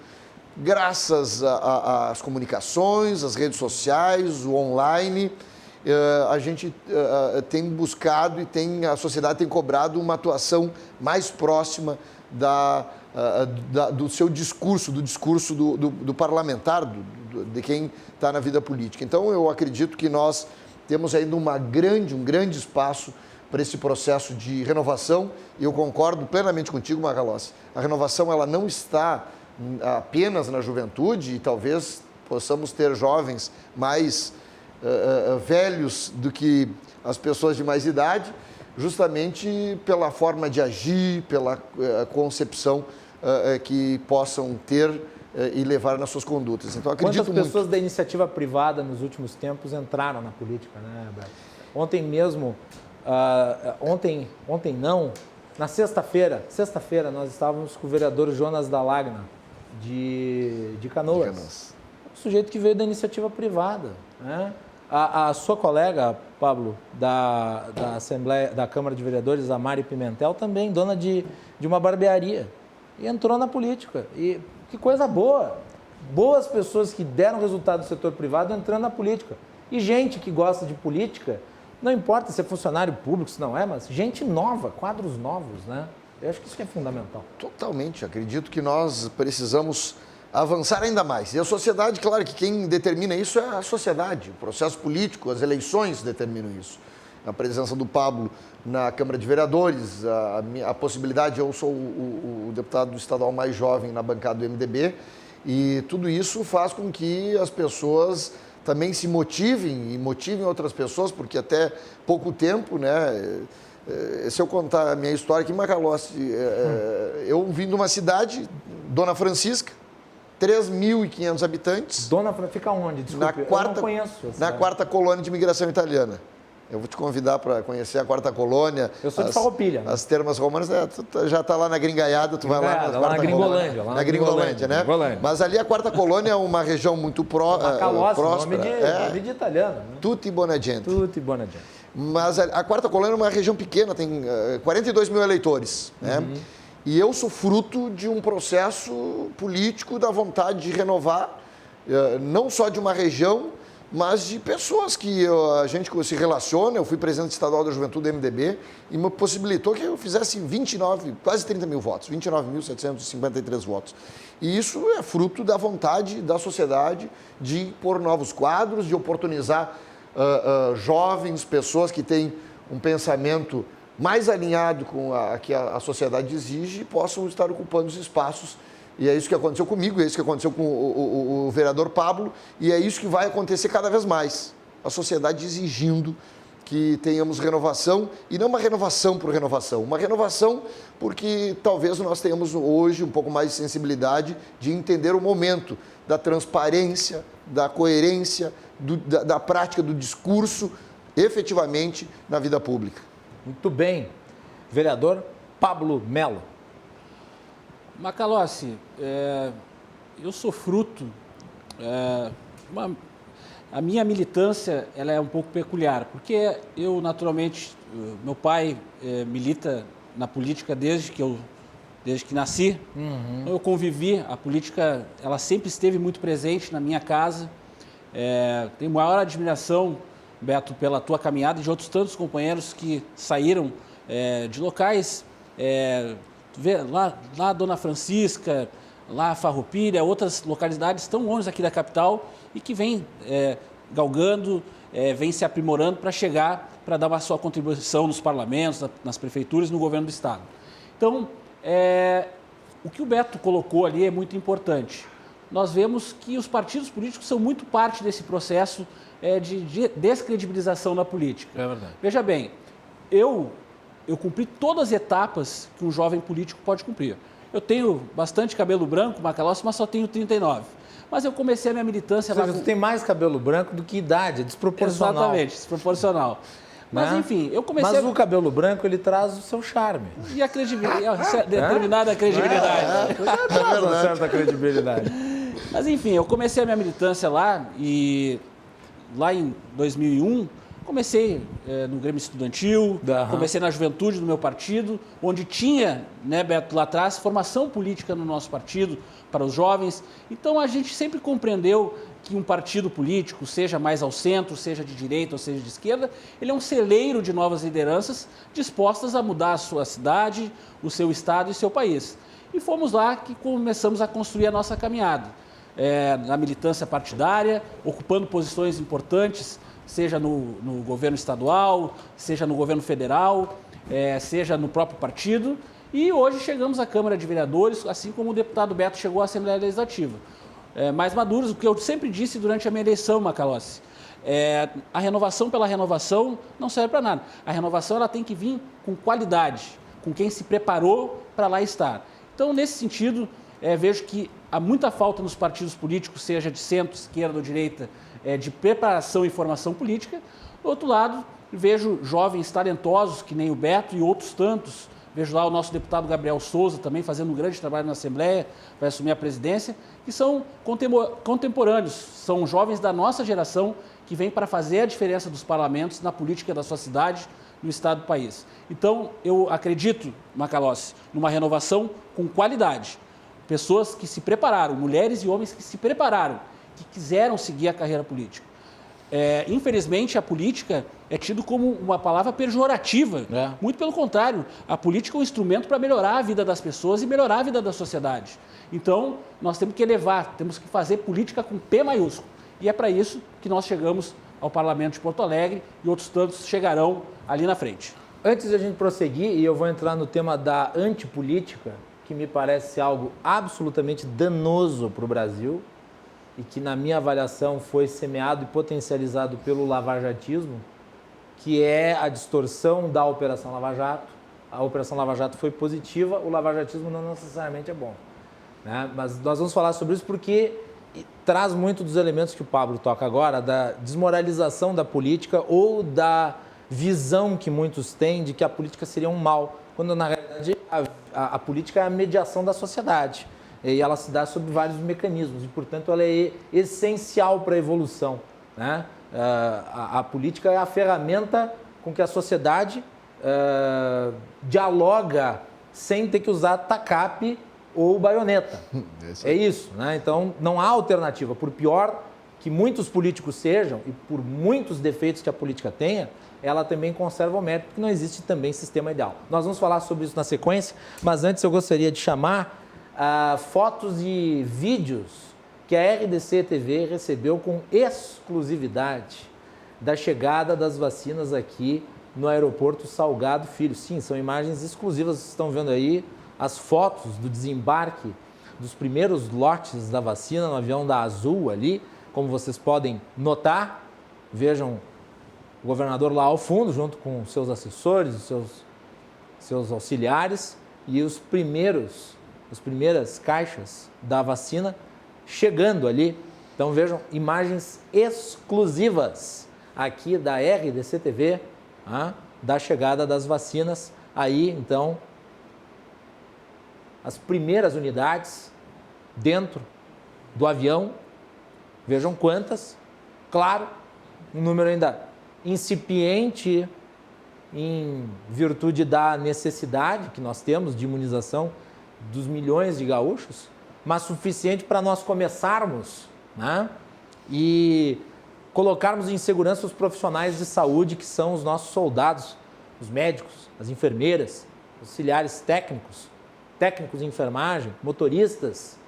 Graças às comunicações, às redes sociais, o online, a gente tem buscado e a sociedade tem cobrado uma atuação mais próxima do seu discurso, do discurso do parlamentar, de quem está na vida política. Então, eu acredito que nós temos ainda um grande espaço para esse processo de renovação e eu concordo plenamente contigo, Macalossi. A renovação ela não está apenas na juventude e talvez possamos ter jovens mais velhos do que as pessoas de mais idade, justamente pela forma de agir, pela concepção que possam ter e levar nas suas condutas. Então, acredito Quantas pessoas da iniciativa privada nos últimos tempos entraram na política, né, Beto? Ontem mesmo, na sexta-feira nós estávamos com o vereador Jonas Dalagna, de Canoas. Um sujeito que veio da iniciativa privada, né? A sua colega, Pablo, da Assembleia, da Câmara de Vereadores, a Mari Pimentel, também dona de uma barbearia. E entrou na política. E que coisa boa. Boas pessoas que deram resultado do setor privado entrando na política. E gente que gosta de política, não importa se é funcionário público, se não é, mas gente nova, quadros novos, né? Eu acho que isso é fundamental. Totalmente. Acredito que nós precisamos avançar ainda mais. E a sociedade, claro que quem determina isso é a sociedade. O processo político, as eleições determinam isso. A presença do Pablo na Câmara de Vereadores, a possibilidade, eu sou o deputado estadual mais jovem na bancada do MDB, e tudo isso faz com que as pessoas também se motivem e motivem outras pessoas, porque até pouco tempo, né? Se eu contar a minha história aqui em Macalossi, eu vim de uma cidade, Dona Francisca, 3.500 habitantes. Fica onde? Desculpe, eu não conheço. Na quarta colônia de imigração italiana. Eu vou te convidar para conhecer a quarta colônia. Eu sou de Farroupilha. As termas romanas, tu já está lá na Gringaiada, tu vai lá na Gringolândia. Na Gringolândia, né? Gringolândia. Mas ali a quarta colônia é uma região muito próspera. Nome de italiano. Né? Tutti buona gente. Tutti buona gente. Mas a quarta colônia é uma região pequena, tem 42 mil eleitores, né? E eu sou fruto de um processo político da vontade de renovar, não só de uma região, mas de pessoas que a gente se relaciona. Eu fui presidente estadual da Juventude do MDB e me possibilitou que eu fizesse quase 30 mil votos, 29.753 votos. E isso é fruto da vontade da sociedade de pôr novos quadros, de oportunizar jovens, pessoas que têm um pensamento mais alinhado com a que a sociedade exige e possam estar ocupando os espaços. E é isso que aconteceu comigo, é isso que aconteceu com o vereador Pablo, e é isso que vai acontecer cada vez mais. A sociedade exigindo que tenhamos renovação, e não uma renovação por renovação, uma renovação porque talvez nós tenhamos hoje um pouco mais de sensibilidade de entender o momento da transparência, da coerência, da prática do discurso, efetivamente, na vida pública. Muito bem. Vereador Pablo Melo. Macalossi, eu sou fruto, a minha militância ela é um pouco peculiar, porque eu naturalmente, meu pai milita na política desde que nasci, então eu convivi, a política ela sempre esteve muito presente na minha casa, tenho maior admiração, Beto, pela tua caminhada e de outros tantos companheiros que saíram de locais, lá Dona Francisca, lá Farroupilha, outras localidades tão longe aqui da capital e que vem galgando, vem se aprimorando para chegar, para dar uma sua contribuição nos parlamentos, nas prefeituras e no governo do estado. Então, o que o Beto colocou ali é muito importante. Nós vemos que os partidos políticos são muito parte desse processo de descredibilização na política. É verdade. Veja bem, eu cumpri todas as etapas que um jovem político pode cumprir. Eu tenho bastante cabelo branco, Macalossi, mas só tenho 39. Mas eu comecei a minha militância... Você tem mais cabelo branco do que idade, é desproporcional. Exatamente, desproporcional. Mas, enfim, eu comecei... Mas o cabelo branco, ele traz o seu charme. E a credibilidade, determinada credibilidade. Traz uma certa credibilidade. Mas, enfim, eu comecei a minha militância lá e... Lá em 2001, comecei no Grêmio Estudantil, comecei na juventude do meu partido, onde tinha, né, Beto, lá atrás, formação política no nosso partido para os jovens. Então, a gente sempre compreendeu que um partido político, seja mais ao centro, seja de direita ou seja de esquerda, ele é um celeiro de novas lideranças dispostas a mudar a sua cidade, o seu estado e seu país. E fomos lá que começamos a construir a nossa caminhada. Na militância partidária, ocupando posições importantes, seja no governo estadual, seja no governo federal, seja no próprio partido. E hoje chegamos à Câmara de Vereadores, assim como o deputado Beto chegou à Assembleia Legislativa. Mais maduros, o que eu sempre disse durante a minha eleição, Macalossi, a renovação pela renovação não serve para nada. A renovação ela tem que vir com qualidade, com quem se preparou para lá estar. Então, nesse sentido, vejo que há muita falta nos partidos políticos, seja de centro, esquerda ou direita, de preparação e formação política. Do outro lado, vejo jovens talentosos, que nem o Beto e outros tantos. Vejo lá o nosso deputado Gabriel Souza também fazendo um grande trabalho na Assembleia, vai assumir a presidência, que são contemporâneos, são jovens da nossa geração que vêm para fazer a diferença dos parlamentos na política da sua cidade, no estado do país. Então, eu acredito, Macalossi, numa renovação com qualidade. Pessoas que se prepararam, mulheres e homens que se prepararam, que quiseram seguir a carreira política. Infelizmente, a política é tido como uma palavra pejorativa. Muito pelo contrário, a política é um instrumento para melhorar a vida das pessoas e melhorar a vida da sociedade. Então, nós temos que elevar, temos que fazer política com P maiúsculo. E é para isso que nós chegamos ao Parlamento de Porto Alegre e outros tantos chegarão ali na frente. Antes de a gente prosseguir, e eu vou entrar no tema da antipolítica, que me parece algo absolutamente danoso para o Brasil e que, na minha avaliação, foi semeado e potencializado pelo lavajatismo, que é a distorção da Operação Lava Jato. A Operação Lava Jato foi positiva, o lavajatismo não necessariamente é bom, né? Mas nós vamos falar sobre isso porque traz muito dos elementos que o Pablo toca agora, da desmoralização da política ou da visão que muitos têm de que a política seria um mal, quando na realidade a política é a mediação da sociedade e ela se dá sob vários mecanismos e, portanto, ela é essencial para a evolução, né? A política é a ferramenta com que a sociedade dialoga sem ter que usar tacape ou baioneta. É isso, né? Então, não há alternativa. Por pior que muitos políticos sejam e por muitos defeitos que a política tenha, ela também conserva o mérito, porque não existe também sistema ideal. Nós vamos falar sobre isso na sequência, mas antes eu gostaria de chamar fotos e vídeos que a RDC TV recebeu com exclusividade da chegada das vacinas aqui no aeroporto Salgado Filho. Sim, são imagens exclusivas, vocês estão vendo aí as fotos do desembarque dos primeiros lotes da vacina no avião da Azul ali, como vocês podem notar. Vejam o governador lá ao fundo, junto com seus assessores, seus auxiliares, e as primeiras caixas da vacina chegando ali. Então vejam, imagens exclusivas aqui da RDC TV, da chegada das vacinas. Aí, então, as primeiras unidades dentro do avião, vejam quantas, claro, um número ainda incipiente em virtude da necessidade que nós temos de imunização dos milhões de gaúchos, mas suficiente para nós começarmos, né, e colocarmos em segurança os profissionais de saúde que são os nossos soldados, os médicos, as enfermeiras, auxiliares técnicos de enfermagem, motoristas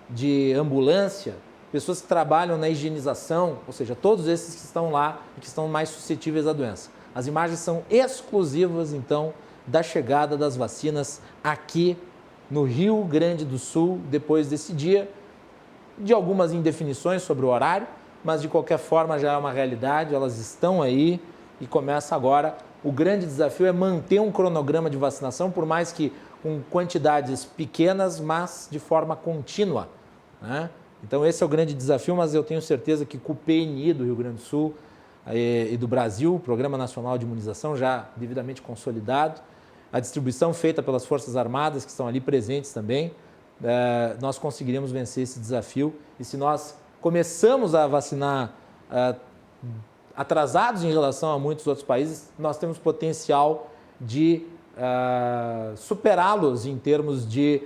de ambulância, pessoas que trabalham na higienização, ou seja, todos esses que estão lá e que estão mais suscetíveis à doença. As imagens são exclusivas, então, da chegada das vacinas aqui no Rio Grande do Sul, depois desse dia, de algumas indefinições sobre o horário, mas de qualquer forma já é uma realidade, elas estão aí e começa agora. O grande desafio é manter um cronograma de vacinação, por mais que com quantidades pequenas, mas de forma contínua, né? Então esse é o grande desafio, mas eu tenho certeza que com o PNI do Rio Grande do Sul e do Brasil, o Programa Nacional de Imunização já devidamente consolidado, a distribuição feita pelas Forças Armadas, que estão ali presentes também, nós conseguiremos vencer esse desafio. E se nós começamos a vacinar atrasados em relação a muitos outros países, nós temos potencial de superá-los em termos de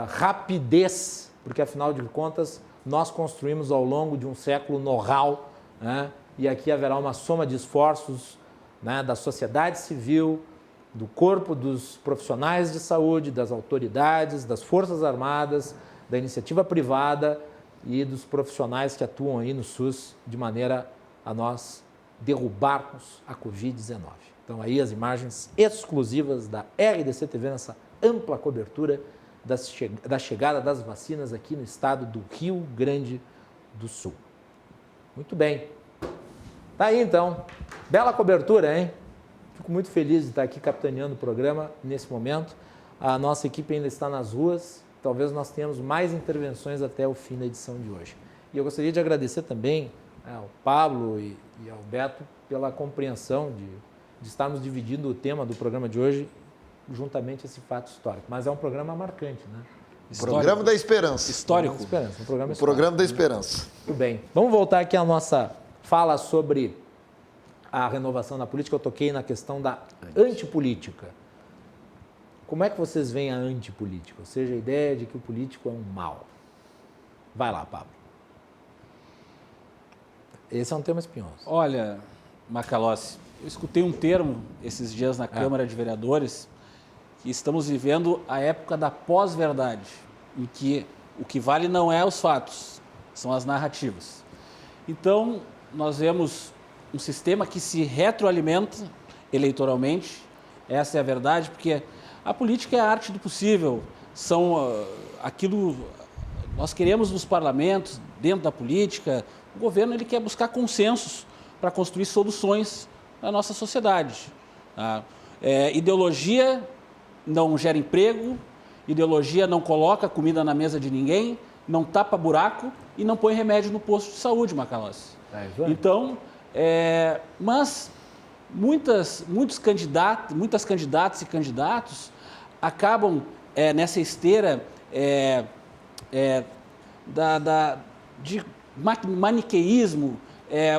rapidez, porque afinal de contas nós construímos ao longo de um século know-how, né? E aqui haverá uma soma de esforços, né, da sociedade civil, do corpo dos profissionais de saúde, das autoridades, das Forças Armadas, da iniciativa privada e dos profissionais que atuam aí no SUS de maneira a nós derrubarmos a Covid-19. Então aí as imagens exclusivas da RDC TV nessa ampla cobertura da chegada das vacinas aqui no estado do Rio Grande do Sul. Muito bem. Tá aí então, bela cobertura, hein? Fico muito feliz de estar aqui capitaneando o programa nesse momento. A nossa equipe ainda está nas ruas, talvez nós tenhamos mais intervenções até o fim da edição de hoje. E eu gostaria de agradecer também ao Pablo e ao Beto pela compreensão de estarmos dividindo o tema do programa de hoje juntamente a esse fato histórico. Mas é um programa marcante, né? Programa da Esperança. Histórico. Um programa O programa da Esperança. Muito bem. Vamos voltar aqui à nossa fala sobre a renovação da política. Eu toquei na questão da antipolítica. Como é que vocês veem a antipolítica? Ou seja, a ideia de que o político é um mal. Vai lá, Pablo. Esse é um tema espinhoso. Olha, Macalossi, eu escutei um termo esses dias na Câmara de Vereadores, que estamos vivendo a época da pós-verdade, em que o que vale não é os fatos, são as narrativas. Então, nós vemos um sistema que se retroalimenta eleitoralmente, essa é a verdade, porque a política é a arte do possível, são aquilo, nós queremos nos parlamentos, dentro da política, o governo ele quer buscar consensos para construir soluções na nossa sociedade. Tá? Ideologia não gera emprego, ideologia não coloca comida na mesa de ninguém, não tapa buraco e não põe remédio no posto de saúde, Macalossi. Então, mas muitas candidatas e candidatos acabam nessa esteira de maniqueísmo,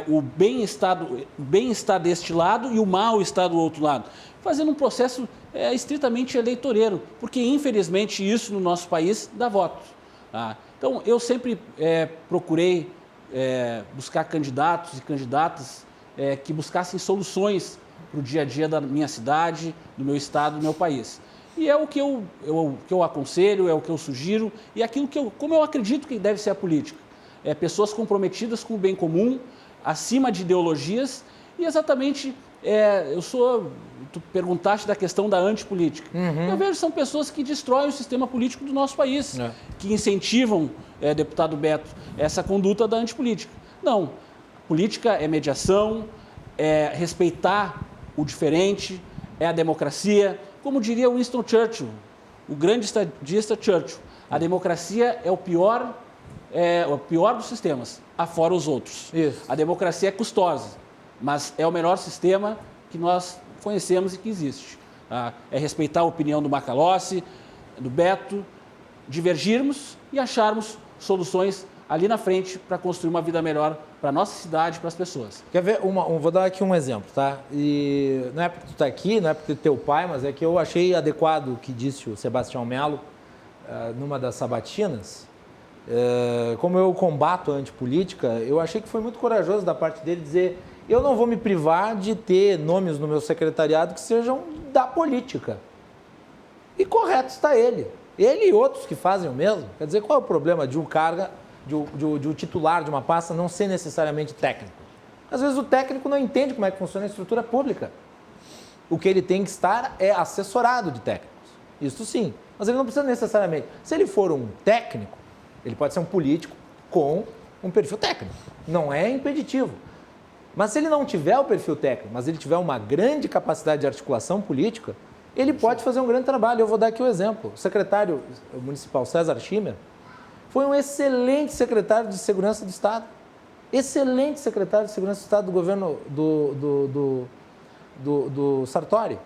o bem está deste lado e o mal está do outro lado, fazendo um processo estritamente eleitoreiro, porque infelizmente isso no nosso país dá voto. Tá? Então eu sempre procurei buscar candidatos e candidatas que buscassem soluções para o dia a dia da minha cidade, do meu estado, do meu país. E é o que eu aconselho, é o que eu sugiro e aquilo como eu acredito que deve ser a política. Pessoas comprometidas com o bem comum, acima de ideologias e exatamente, tu perguntaste da questão da antipolítica. Eu vejo que são pessoas que destroem o sistema político do nosso país, que incentivam, deputado Beto, essa conduta da antipolítica. Não, política é mediação, é respeitar o diferente, é a democracia. Como diria Winston Churchill, o grande estadista Churchill, a democracia é o pior dos sistemas, afora os outros. Isso. A democracia é custosa, mas é o melhor sistema que nós conhecemos e que existe. É respeitar a opinião do Macalossi, do Beto, divergirmos e acharmos soluções ali na frente para construir uma vida melhor para a nossa cidade e para as pessoas. Quer ver? Vou dar aqui um exemplo, tá? E não é porque tu está aqui, não é porque teu pai, mas é que eu achei adequado o que disse o Sebastião Melo numa das sabatinas. Como eu combato a antipolítica, eu achei que foi muito corajoso da parte dele dizer: eu não vou me privar de ter nomes no meu secretariado que sejam da política. E correto está ele. Ele e outros que fazem o mesmo. Quer dizer, qual é o problema de um cargo, de um titular de uma pasta não ser necessariamente técnico? Às vezes o técnico não entende como é que funciona a estrutura pública. O que ele tem que estar é assessorado de técnicos. Isso sim. Mas ele não precisa necessariamente. Se ele for um técnico, ele pode ser um político com um perfil técnico. Não é impeditivo. Mas se ele não tiver o perfil técnico, mas ele tiver uma grande capacidade de articulação política, ele pode fazer um grande trabalho. Eu vou dar aqui o exemplo. O secretário municipal César Schimmer foi um excelente secretário de Segurança do Estado. Excelente secretário de Segurança do Estado do governo do Sartori.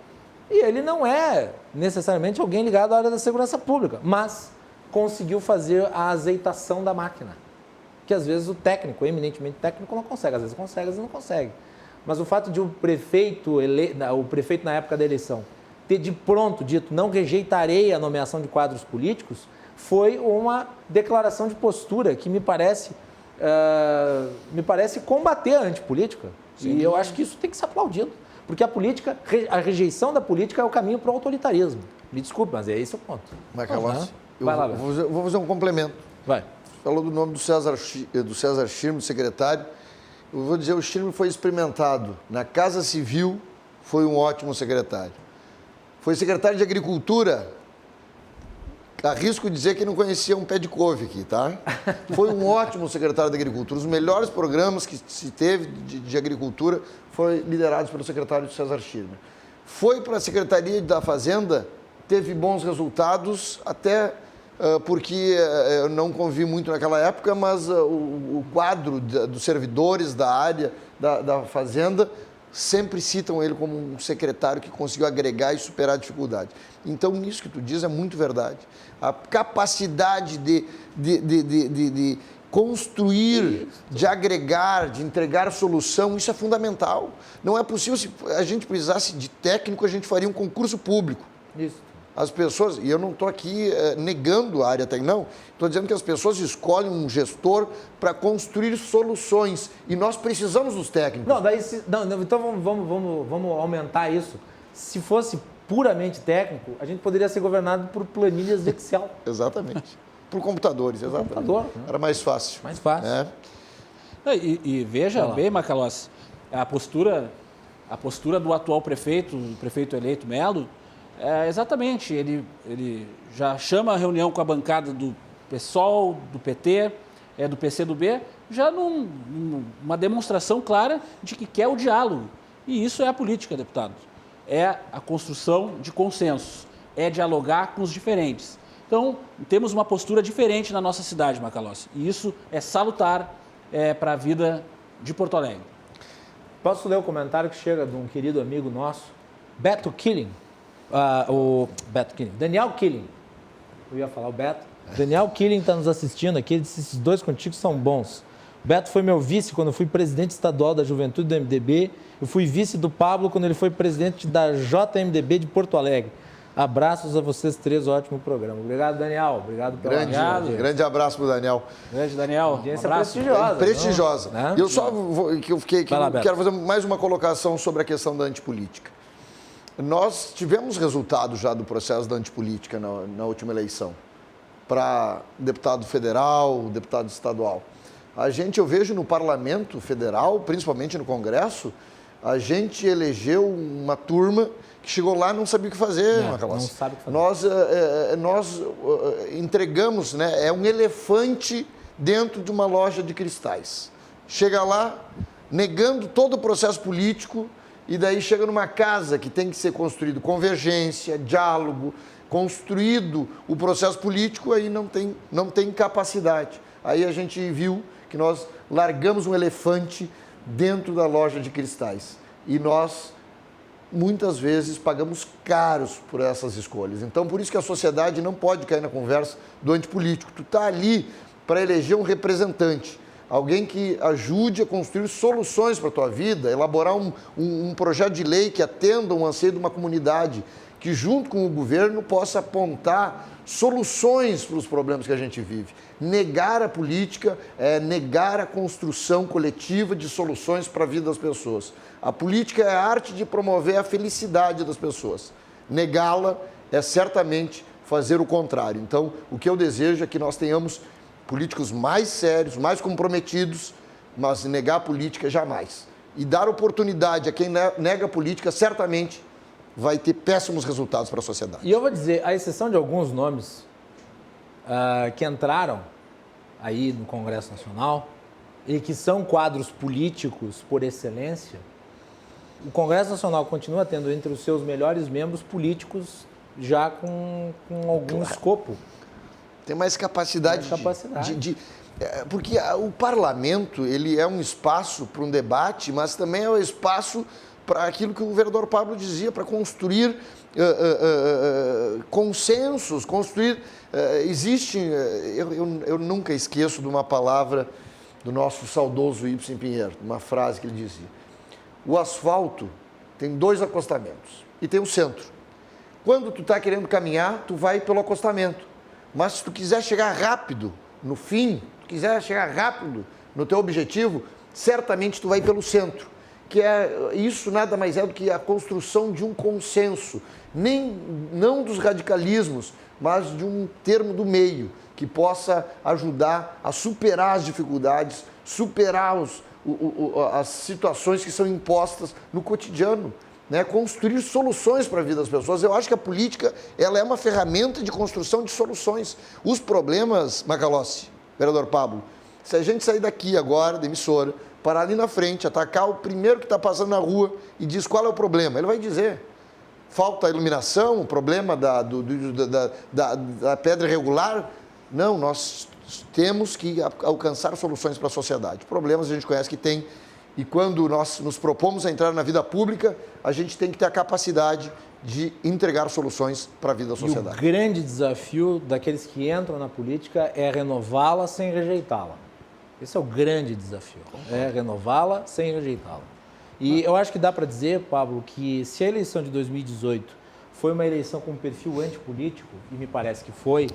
E ele não é necessariamente alguém ligado à área da segurança pública, mas conseguiu fazer a azeitação da máquina, que às vezes o técnico, eminentemente técnico, não consegue. Às vezes consegue, às vezes não consegue. Mas o fato de o prefeito na época da eleição ter de pronto dito: não rejeitarei a nomeação de quadros políticos, foi uma declaração de postura que me parece combater a antipolítica. Sim. E eu acho que isso tem que ser aplaudido. Porque a rejeição da política é o caminho para o autoritarismo. Me desculpe, mas é esse o ponto. Macalossi, Vai lá, vou fazer um complemento. Vai. Falou do nome do César Schirmer, secretário. Eu vou dizer, o Schirmer foi experimentado na Casa Civil, foi um ótimo secretário. Foi secretário de Agricultura, arrisco dizer que não conhecia um pé de couve aqui, tá? Foi um ótimo secretário de Agricultura. Os melhores programas que se teve de agricultura foram liderados pelo secretário César Schirmer. Foi para a Secretaria da Fazenda, teve bons resultados, até porque eu não convivi muito naquela época, mas o quadro dos servidores da área da Fazenda sempre citam ele como um secretário que conseguiu agregar e superar a dificuldade. Então, isso que tu diz é muito verdade. A capacidade de construir, de agregar, de entregar solução, isso é fundamental. Não é possível, se a gente precisasse de técnico, a gente faria um concurso público. Isso. As pessoas, e eu não estou aqui negando a área técnica, não, estou dizendo que as pessoas escolhem um gestor para construir soluções e nós precisamos dos técnicos. Então vamos aumentar isso. Se fosse puramente técnico, a gente poderia ser governado por planilhas de Excel. Exatamente. Por computadores, exatamente. Computador, Era mais fácil. Mais fácil. E veja bem, Macalossi, a postura do atual prefeito, o prefeito eleito Melo, exatamente, ele já chama a reunião com a bancada do PSOL, do PT, do PCdoB, já numa demonstração clara de que quer o diálogo. E isso é a política, deputado. É a construção de consensos, é dialogar com os diferentes. Então, temos uma postura diferente na nossa cidade, Macalossi, e isso é salutar para a vida de Porto Alegre. Posso ler o comentário que chega de um querido amigo nosso, Beto Killing, Daniel Killing, eu ia falar o Beto, Daniel Killing está nos assistindo aqui, ele disse, esses dois contigo são bons. Beto foi meu vice quando eu fui presidente estadual da Juventude do MDB, eu fui vice do Pablo quando ele foi presidente da JMDB de Porto Alegre. Abraços a vocês três, ótimo programa. Obrigado, Daniel. Obrigado pelo grande abraço para o Daniel. Grande Daniel. Audiência um abraço. prestigiosa. Prestigiosa. Né? Eu só quero fazer mais uma colocação sobre a questão da antipolítica. Nós tivemos resultado já do processo da antipolítica na última eleição, para deputado federal, deputado estadual. Eu vejo no Parlamento Federal, principalmente no Congresso, a gente elegeu uma turma que chegou lá e não sabia o que fazer, não sabe o que fazer. Nós entregamos, né, um elefante dentro de uma loja de cristais. Chega lá, negando todo o processo político, e daí chega numa casa que tem que ser construído convergência, diálogo, construído o processo político, aí não tem capacidade. Aí a gente viu que nós largamos um elefante dentro da loja de cristais. E nós, muitas vezes, pagamos caros por essas escolhas. Então, por isso que a sociedade não pode cair na conversa do antipolítico. Tu está ali para eleger um representante, alguém que ajude a construir soluções para a tua vida, elaborar um projeto de lei que atenda um anseio de uma comunidade, que junto com o governo possa apontar soluções para os problemas que a gente vive. Negar a política é negar a construção coletiva de soluções para a vida das pessoas. A política é a arte de promover a felicidade das pessoas. Negá-la é certamente fazer o contrário. Então, o que eu desejo é que nós tenhamos políticos mais sérios, mais comprometidos, mas negar a política jamais. E dar oportunidade a quem nega a política certamente vai ter péssimos resultados para a sociedade. E eu vou dizer, à exceção de alguns nomes que entraram aí no Congresso Nacional e que são quadros políticos por excelência, o Congresso Nacional continua tendo entre os seus melhores membros políticos já com algum escopo. Tem mais capacidade. Porque o parlamento, ele é um espaço para um debate, mas também é um espaço para aquilo que o vereador Pablo dizia, para construir consensos, eu nunca esqueço de uma palavra do nosso saudoso Ibsen Pinheiro, uma frase que ele dizia: o asfalto tem 2 acostamentos e tem o centro. Quando tu está querendo caminhar, tu vai pelo acostamento, mas se tu quiser chegar rápido no fim, tu quiser chegar rápido no teu objetivo, certamente tu vai pelo centro. Que isso nada mais é do que a construção de um consenso, não dos radicalismos, mas de um termo do meio, que possa ajudar a superar as dificuldades, superar as situações que são impostas no cotidiano, né? Construir soluções para a vida das pessoas. Eu acho que a política ela é uma ferramenta de construção de soluções. Os problemas, Macalossi, vereador Pablo, se a gente sair daqui agora, da emissora, parar ali na frente, atacar o primeiro que está passando na rua e diz qual é o problema, ele vai dizer: falta iluminação, o problema da pedra irregular. Não, nós temos que alcançar soluções para a sociedade. Problemas a gente conhece que tem, e quando nós nos propomos a entrar na vida pública, a gente tem que ter a capacidade de entregar soluções para a vida da sociedade. E o grande desafio daqueles que entram na política é renová-la sem rejeitá-la. Esse é o grande desafio, é renová-la sem rejeitá-la. E eu acho que dá para dizer, Pablo, que se a eleição de 2018 foi uma eleição com perfil antipolítico, e me parece que foi,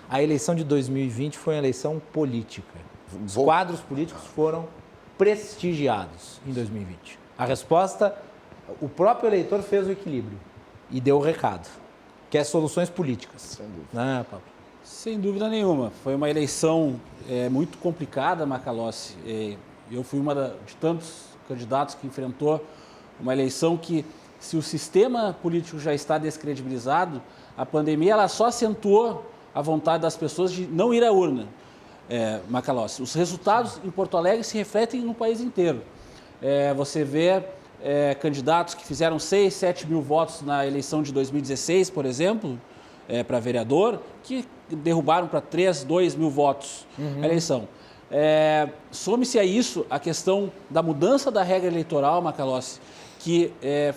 a eleição de 2020 foi uma eleição política. Os quadros políticos foram prestigiados em 2020. A resposta, o próprio eleitor fez o equilíbrio e deu o recado, que é soluções políticas. Sem dúvida. Né, Pablo? Sem dúvida nenhuma. Foi uma eleição muito complicada, Macalossi. Eu fui de tantos candidatos que enfrentou uma eleição que, se o sistema político já está descredibilizado, a pandemia ela só acentuou a vontade das pessoas de não ir à urna, Macalossi. Os resultados em Porto Alegre se refletem no país inteiro. Você vê candidatos que fizeram 6, 7 mil votos na eleição de 2016, por exemplo, para vereador, que derrubaram para 3, 2 mil votos a eleição. Some-se a isso a questão da mudança da regra eleitoral, Macalossi, que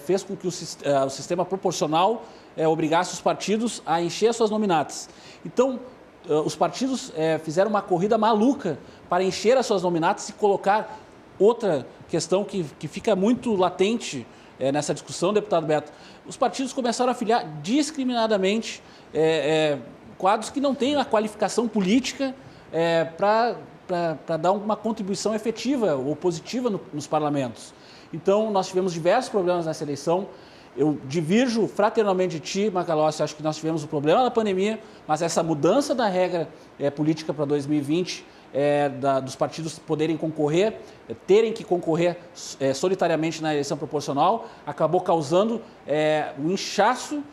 fez com que o sistema proporcional obrigasse os partidos a encher suas nominatas. Então, os partidos fizeram uma corrida maluca para encher as suas nominatas e colocar outra questão que fica muito latente nessa discussão, deputado Beto. Os partidos começaram a filiar discriminadamente quadros que não têm a qualificação política para dar uma contribuição efetiva ou positiva nos parlamentos. Então, nós tivemos diversos problemas nessa eleição. Eu divirjo fraternalmente de ti, Macalossi, acho que nós tivemos o problema da pandemia, mas essa mudança da regra política para 2020, dos partidos poderem concorrer, terem que concorrer solitariamente na eleição proporcional, acabou causando um inchaço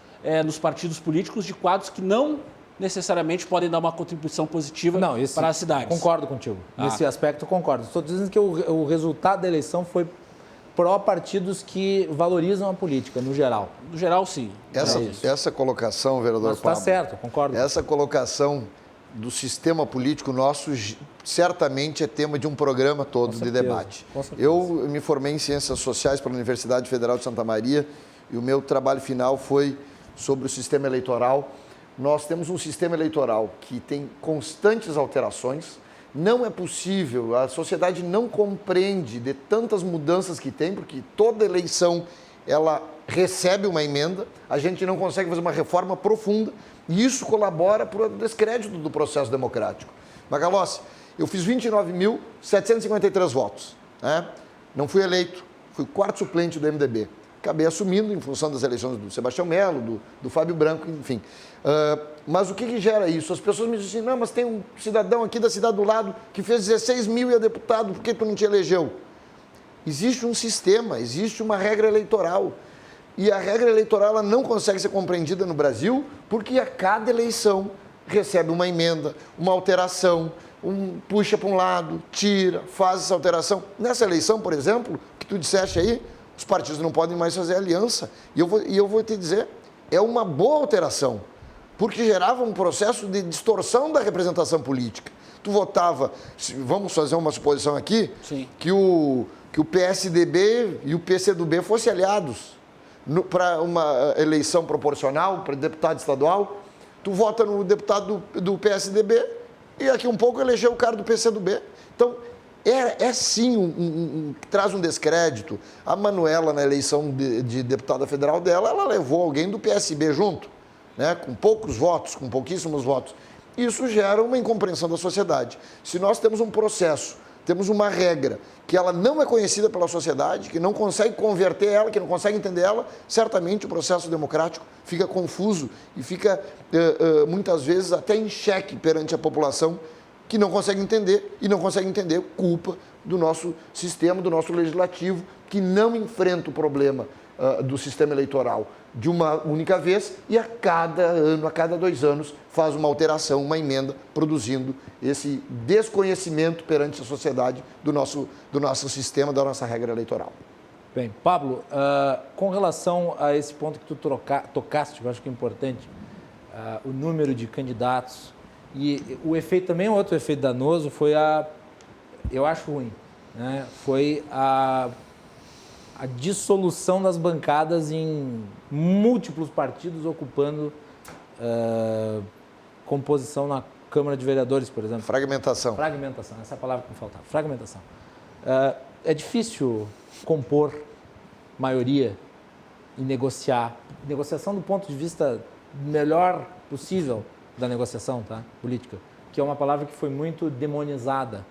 nos partidos políticos de quadros que não necessariamente podem dar uma contribuição positiva para as cidades. Concordo contigo. Nesse aspecto, concordo. Estou dizendo que o resultado da eleição foi pró-partidos que valorizam a política, no geral. No geral, sim. Essa colocação, vereador Pablo... Está certo, concordo. Essa colocação do sistema político nosso certamente é tema de um programa todo de debate. Eu me formei em Ciências Sociais pela Universidade Federal de Santa Maria e o meu trabalho final foi sobre o sistema eleitoral. Nós temos um sistema eleitoral que tem constantes alterações. Não é possível, a sociedade não compreende de tantas mudanças que tem, porque toda eleição ela recebe uma emenda, a gente não consegue fazer uma reforma profunda e isso colabora para o descrédito do processo democrático. Macalossi, eu fiz 29.753 votos, né? Não fui eleito, fui o quarto suplente do MDB. Acabei assumindo em função das eleições do Sebastião Melo, do Fábio Branco, enfim. Mas o que gera isso? As pessoas me dizem assim, não, mas tem um cidadão aqui da cidade do lado que fez 16 mil e é deputado, por que tu não te elegeu? Existe um sistema, existe uma regra eleitoral. E a regra eleitoral ela não consegue ser compreendida no Brasil porque a cada eleição recebe uma emenda, uma alteração, puxa para um lado, tira, faz essa alteração. Nessa eleição, por exemplo, que tu disseste aí, os partidos não podem mais fazer aliança. E eu vou te dizer, é uma boa alteração, porque gerava um processo de distorção da representação política. Tu votava, vamos fazer uma suposição aqui, sim, que o PSDB e o PCdoB fossem aliados para uma eleição proporcional, para deputado estadual, tu vota no deputado do PSDB e daqui um pouco elegeu o cara do PCdoB. Então, sim, traz um descrédito. A Manuela, na eleição de deputada federal dela, ela levou alguém do PSB junto, né, com poucos votos, com pouquíssimos votos. Isso gera uma incompreensão da sociedade. Se nós temos um processo, temos uma regra que ela não é conhecida pela sociedade, que não consegue converter ela, que não consegue entender ela, certamente o processo democrático fica confuso e fica, muitas vezes, até em xeque perante a população, que não consegue entender, e não consegue entender culpa do nosso sistema, do nosso legislativo, que não enfrenta o problema do sistema eleitoral de uma única vez e a cada ano, a cada 2 anos, faz uma alteração, uma emenda, produzindo esse desconhecimento perante a sociedade do nosso sistema, da nossa regra eleitoral. Bem, Pablo, com relação a esse ponto que tu tocaste, eu acho que é importante, o número de candidatos e o efeito também, outro efeito danoso foi eu acho ruim, né? Foi a dissolução das bancadas em múltiplos partidos ocupando composição na Câmara de Vereadores, por exemplo. Fragmentação. Fragmentação, essa é a palavra que me faltava. Fragmentação. É difícil compor maioria em negociar. Negociação do ponto de vista melhor possível da negociação, tá? Política, que é uma palavra que foi muito demonizada,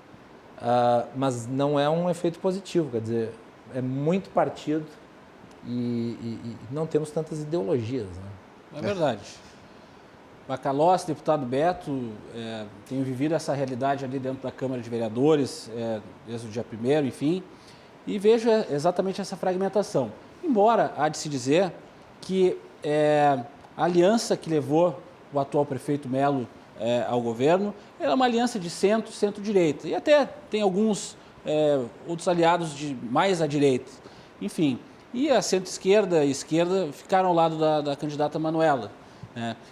mas não é um efeito positivo, quer dizer, é muito partido e não temos tantas ideologias, né? É verdade. Macalossi, deputado Beto, tenho vivido essa realidade ali dentro da Câmara de Vereadores, desde o dia 1º, enfim, e vejo exatamente essa fragmentação. Embora há de se dizer que a aliança que levou o atual prefeito Melo ao governo era uma aliança de centro-direita, e até tem alguns outros aliados mais à direita, enfim. E a centro-esquerda e esquerda ficaram ao lado da candidata Manuela.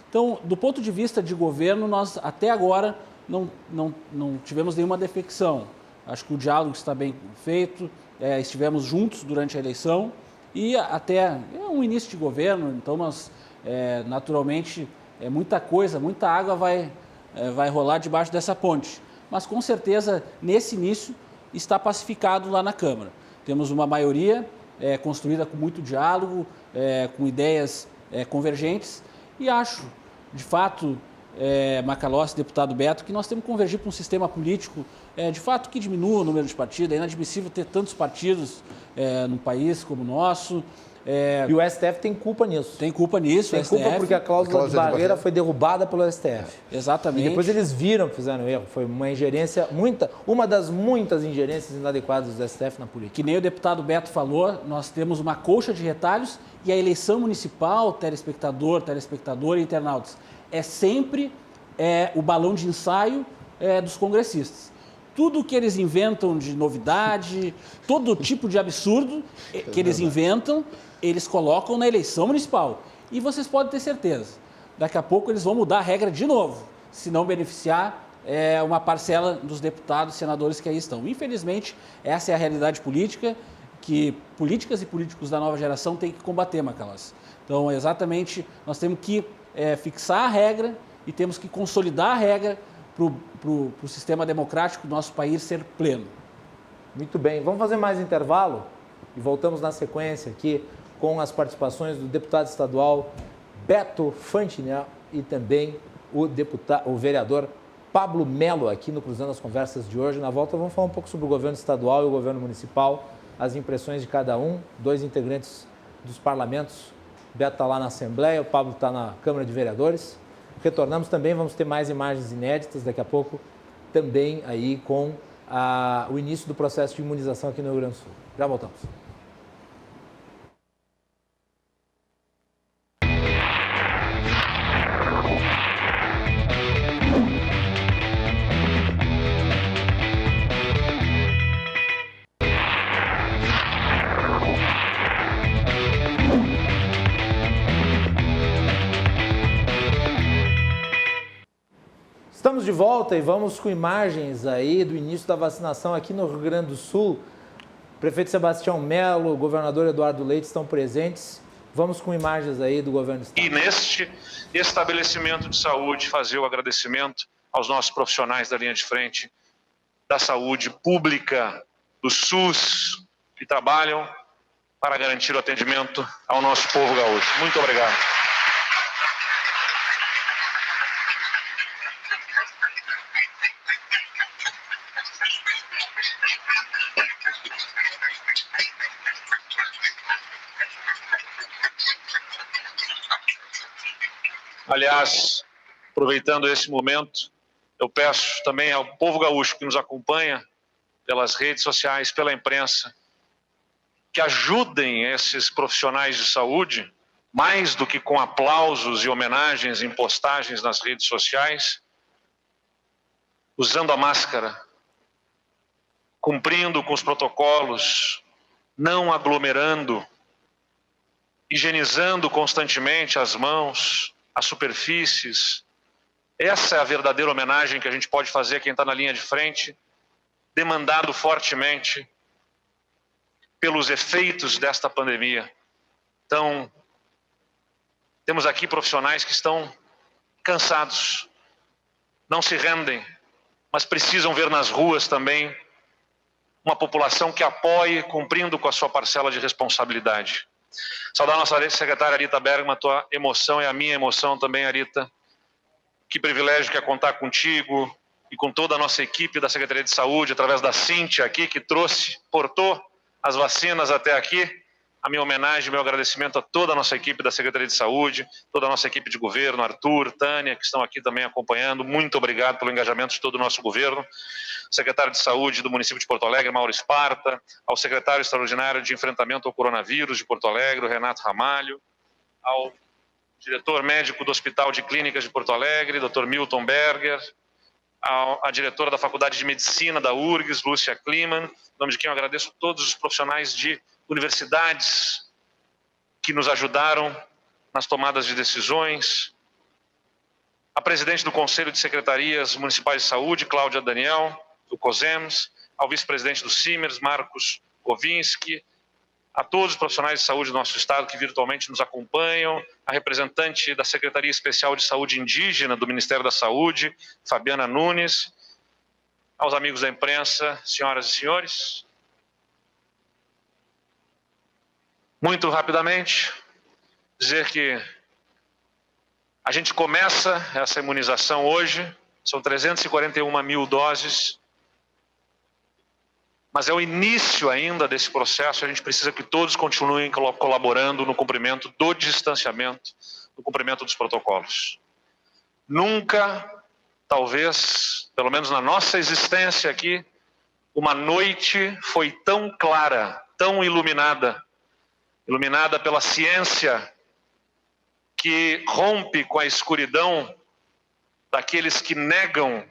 Então, do ponto de vista de governo, nós até agora não tivemos nenhuma defecção. Acho que o diálogo está bem feito, estivemos juntos durante a eleição e até um início de governo, então nós, naturalmente, muita coisa, muita água vai rolar debaixo dessa ponte. Mas, com certeza, nesse início, está pacificado lá na Câmara. Temos uma maioria construída com muito diálogo, com ideias convergentes, e acho, de fato, Macalossi, deputado Beto, que nós temos que convergir para um sistema político, de fato, que diminua o número de partidos. É inadmissível ter tantos partidos num país como o nosso. E o STF tem culpa nisso. Tem culpa nisso. Tem culpa porque a cláusula de barreira foi derrubada pelo STF. Exatamente. E depois eles viram que fizeram erro. Foi uma ingerência, uma das muitas ingerências inadequadas do STF na política. Que nem o deputado Beto falou, nós temos uma colcha de retalhos e a eleição municipal, telespectadora e internautas, é sempre o balão de ensaio dos congressistas. Tudo que eles inventam de novidade, todo tipo de absurdo que eles inventam, eles colocam na eleição municipal. E vocês podem ter certeza, daqui a pouco eles vão mudar a regra de novo, se não beneficiar uma parcela dos deputados e senadores que aí estão. Infelizmente, essa é a realidade política que políticas e políticos da nova geração têm que combater, Macalossi. Então, exatamente, nós temos que fixar a regra e temos que consolidar a regra para o sistema democrático do nosso país ser pleno. Muito bem, vamos fazer mais intervalo e voltamos na sequência aqui com as participações do deputado estadual Beto Fantinel e também o vereador Pablo Melo aqui no Cruzando as Conversas de hoje. Na volta vamos falar um pouco sobre o governo estadual e o governo municipal, as impressões de cada um, 2 integrantes dos parlamentos. O Beto está lá na Assembleia, o Pablo está na Câmara de Vereadores. Retornamos também, vamos ter mais imagens inéditas daqui a pouco, também aí com o início do processo de imunização aqui no Rio Grande do Sul. Já voltamos. Estamos de volta e vamos com imagens aí do início da vacinação aqui no Rio Grande do Sul. O prefeito Sebastião Melo, o governador Eduardo Leite estão presentes. Vamos com imagens aí do governo do estado. E neste estabelecimento de saúde, fazer o agradecimento aos nossos profissionais da linha de frente da saúde pública, do SUS, que trabalham para garantir o atendimento ao nosso povo gaúcho. Muito obrigado. Aliás, aproveitando esse momento, eu peço também ao povo gaúcho que nos acompanha pelas redes sociais, pela imprensa, que ajudem esses profissionais de saúde, mais do que com aplausos e homenagens em postagens nas redes sociais, usando a máscara, cumprindo com os protocolos, não aglomerando, higienizando constantemente as mãos, as superfícies. Essa é a verdadeira homenagem que a gente pode fazer a quem está na linha de frente, demandado fortemente pelos efeitos desta pandemia. Então, temos aqui profissionais que estão cansados, não se rendem, mas precisam ver nas ruas também uma população que apoie, cumprindo com a sua parcela de responsabilidade. Saudar a nossa secretária Arita Bergman, a tua emoção é a minha emoção também, Arita. Que privilégio que é contar contigo e com toda a nossa equipe da Secretaria de Saúde, através da Cíntia aqui, que portou as vacinas até aqui. A minha homenagem, meu agradecimento a toda a nossa equipe da Secretaria de Saúde, toda a nossa equipe de governo, Arthur, Tânia, que estão aqui também acompanhando. Muito obrigado pelo engajamento de todo o nosso governo. Secretário de Saúde do município de Porto Alegre, Mauro Esparta, ao secretário extraordinário de enfrentamento ao coronavírus de Porto Alegre, Renato Ramalho, ao diretor médico do Hospital de Clínicas de Porto Alegre, Dr. Milton Berger, a diretora da Faculdade de Medicina da URGS, Lúcia Kliman, em nome de quem eu agradeço todos os profissionais de universidades que nos ajudaram nas tomadas de decisões, a presidente do Conselho de Secretarias Municipais de Saúde, Cláudia Daniel, do COSEMS, ao vice-presidente do CIMERS, Marcos Kovinski, a todos os profissionais de saúde do nosso estado que virtualmente nos acompanham, a representante da Secretaria Especial de Saúde Indígena do Ministério da Saúde, Fabiana Nunes, aos amigos da imprensa, senhoras e senhores. Muito rapidamente, dizer que a gente começa essa imunização hoje, são 341 mil doses, mas é o início ainda desse processo, a gente precisa que todos continuem colaborando no cumprimento do distanciamento, no cumprimento dos protocolos. Nunca, talvez, pelo menos na nossa existência aqui, uma noite foi tão clara, tão iluminada pela ciência que rompe com a escuridão daqueles que negam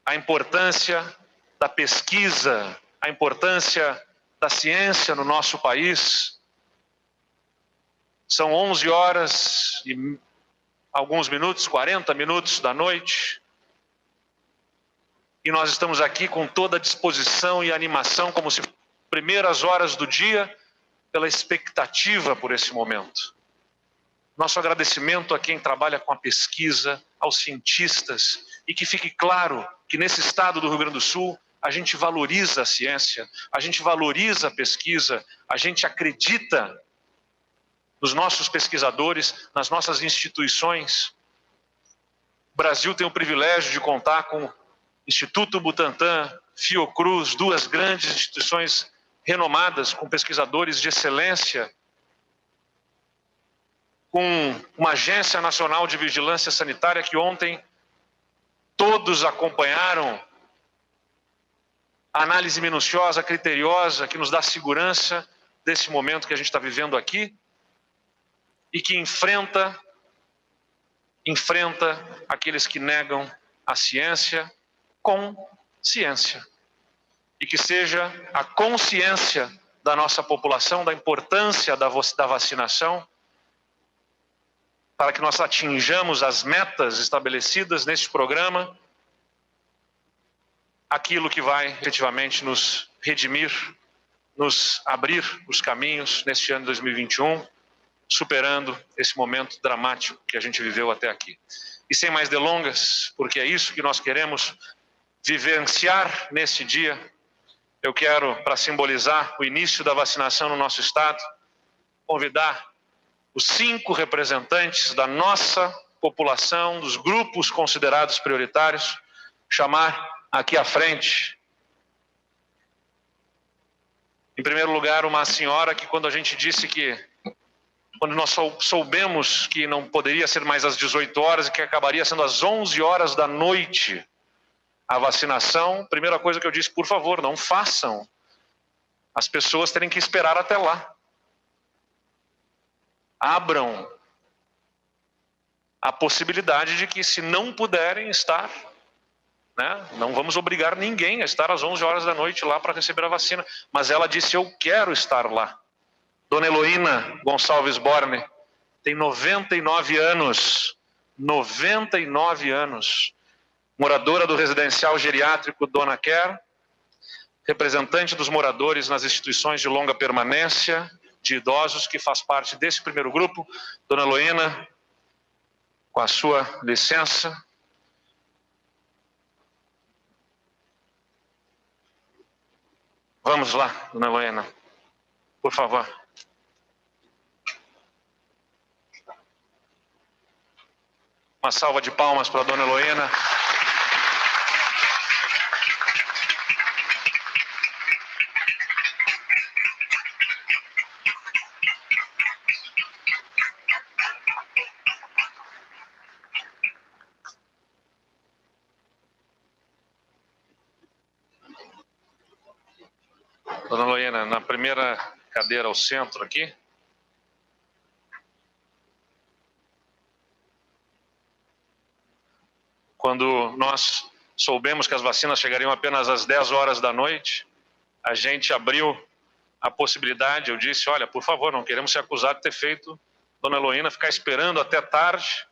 a importância da pesquisa, a importância da ciência no nosso país. São 11 horas e alguns minutos, 40 minutos da noite, e nós estamos aqui com toda a disposição e animação, como se primeiras horas do dia, pela expectativa por esse momento. Nosso agradecimento a quem trabalha com a pesquisa, aos cientistas, e que fique claro que nesse estado do Rio Grande do Sul, a gente valoriza a ciência, a gente valoriza a pesquisa, a gente acredita nos nossos pesquisadores, nas nossas instituições. O Brasil tem o privilégio de contar com o Instituto Butantan, Fiocruz, duas grandes instituições renomadas, com pesquisadores de excelência, com uma Agência Nacional de Vigilância Sanitária que ontem todos acompanharam a análise minuciosa, criteriosa, que nos dá segurança desse momento que a gente está vivendo aqui e que enfrenta aqueles que negam a ciência com ciência. E que seja a consciência da nossa população da importância da vacinação para que nós atinjamos as metas estabelecidas neste programa, aquilo que vai efetivamente nos redimir, nos abrir os caminhos neste ano de 2021, superando esse momento dramático que a gente viveu até aqui. E sem mais delongas, porque é isso que nós queremos vivenciar nesse dia, eu quero, para simbolizar o início da vacinação no nosso estado, convidar os 5 representantes da nossa população, dos grupos considerados prioritários, chamar aqui à frente. Em primeiro lugar, uma senhora que quando a gente disse que, quando nós soubemos que não poderia ser mais às 18 horas e que acabaria sendo às 11 horas da noite a vacinação, primeira coisa que eu disse, por favor, não façam as pessoas terem que esperar até lá. Abram a possibilidade de que, se não puderem estar, né, não vamos obrigar ninguém a estar às 11 horas da noite lá para receber a vacina, mas ela disse, eu quero estar lá. Dona Heloína Gonçalves Borne tem 99 anos, 99 anos, moradora do residencial geriátrico Dona Quer, representante dos moradores nas instituições de longa permanência, de idosos, que faz parte desse primeiro grupo. Dona Heloína, com a sua licença. Vamos lá, Dona Heloína, por favor. Uma salva de palmas para a dona Heloína. Dona Heloína, na primeira cadeira ao centro aqui. Quando nós soubemos que as vacinas chegariam apenas às 10 horas da noite, a gente abriu a possibilidade, eu disse, olha, por favor, não queremos ser acusados de ter feito Dona Heloína ficar esperando até tarde.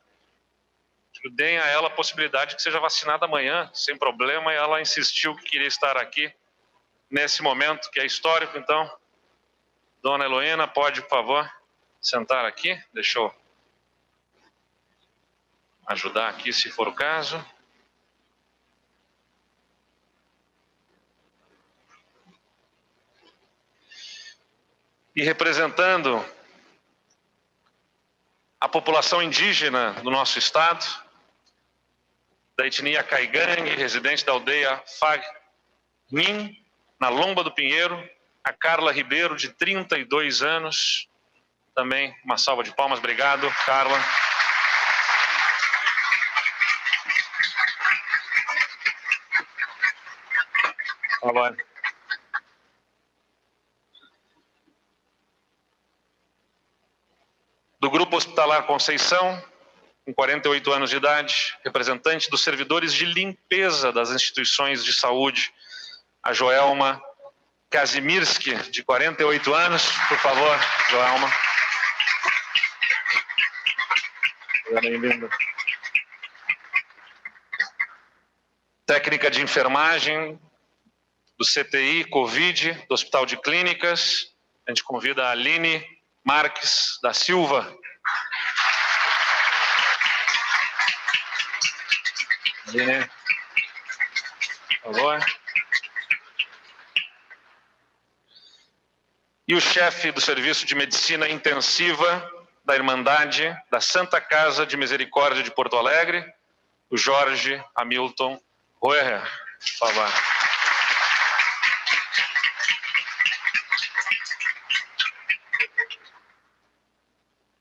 Deem a ela a possibilidade de que seja vacinada amanhã, sem problema, e ela insistiu que queria estar aqui nesse momento, que é histórico. Então, Dona Heloína, pode, por favor, sentar aqui? Deixa eu ajudar aqui, se for o caso. E representando a população indígena do nosso estado, da etnia Caigangue, residente da aldeia Fagnin, na Lomba do Pinheiro, a Carla Ribeiro, de 32 anos. Também uma salva de palmas. Obrigado, Carla. Agora. Do Grupo Hospitalar Conceição, com 48 anos de idade, representante dos servidores de limpeza das instituições de saúde, a Joelma Kazimirski, de 48 anos. Por favor, Joelma. Bem-vinda. Técnica de enfermagem do CTI Covid, do Hospital de Clínicas. A gente convida a Aline Marques da Silva. Aline, por favor. E o chefe do Serviço de Medicina Intensiva da Irmandade da Santa Casa de Misericórdia de Porto Alegre, o Jorge Hamilton Roerer. Por favor.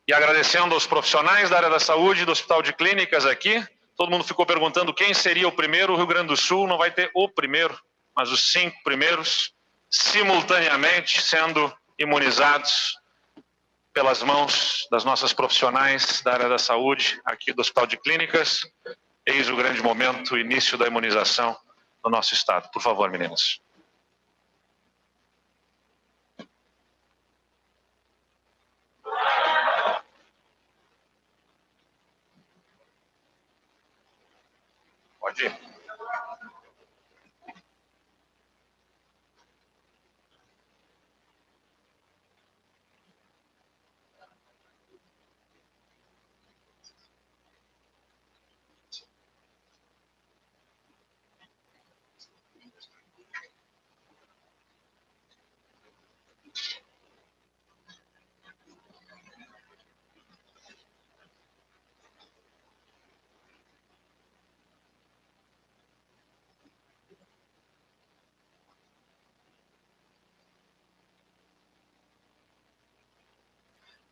E agradecendo aos profissionais da área da saúde do Hospital de Clínicas aqui. Todo mundo ficou perguntando quem seria o primeiro. O Rio Grande do Sul não vai ter o primeiro, mas os 5 primeiros, simultaneamente sendo imunizados pelas mãos das nossas profissionais da área da saúde aqui do Hospital de Clínicas. Eis o grande momento, o início da imunização no nosso estado. Por favor, meninas. Pode ir.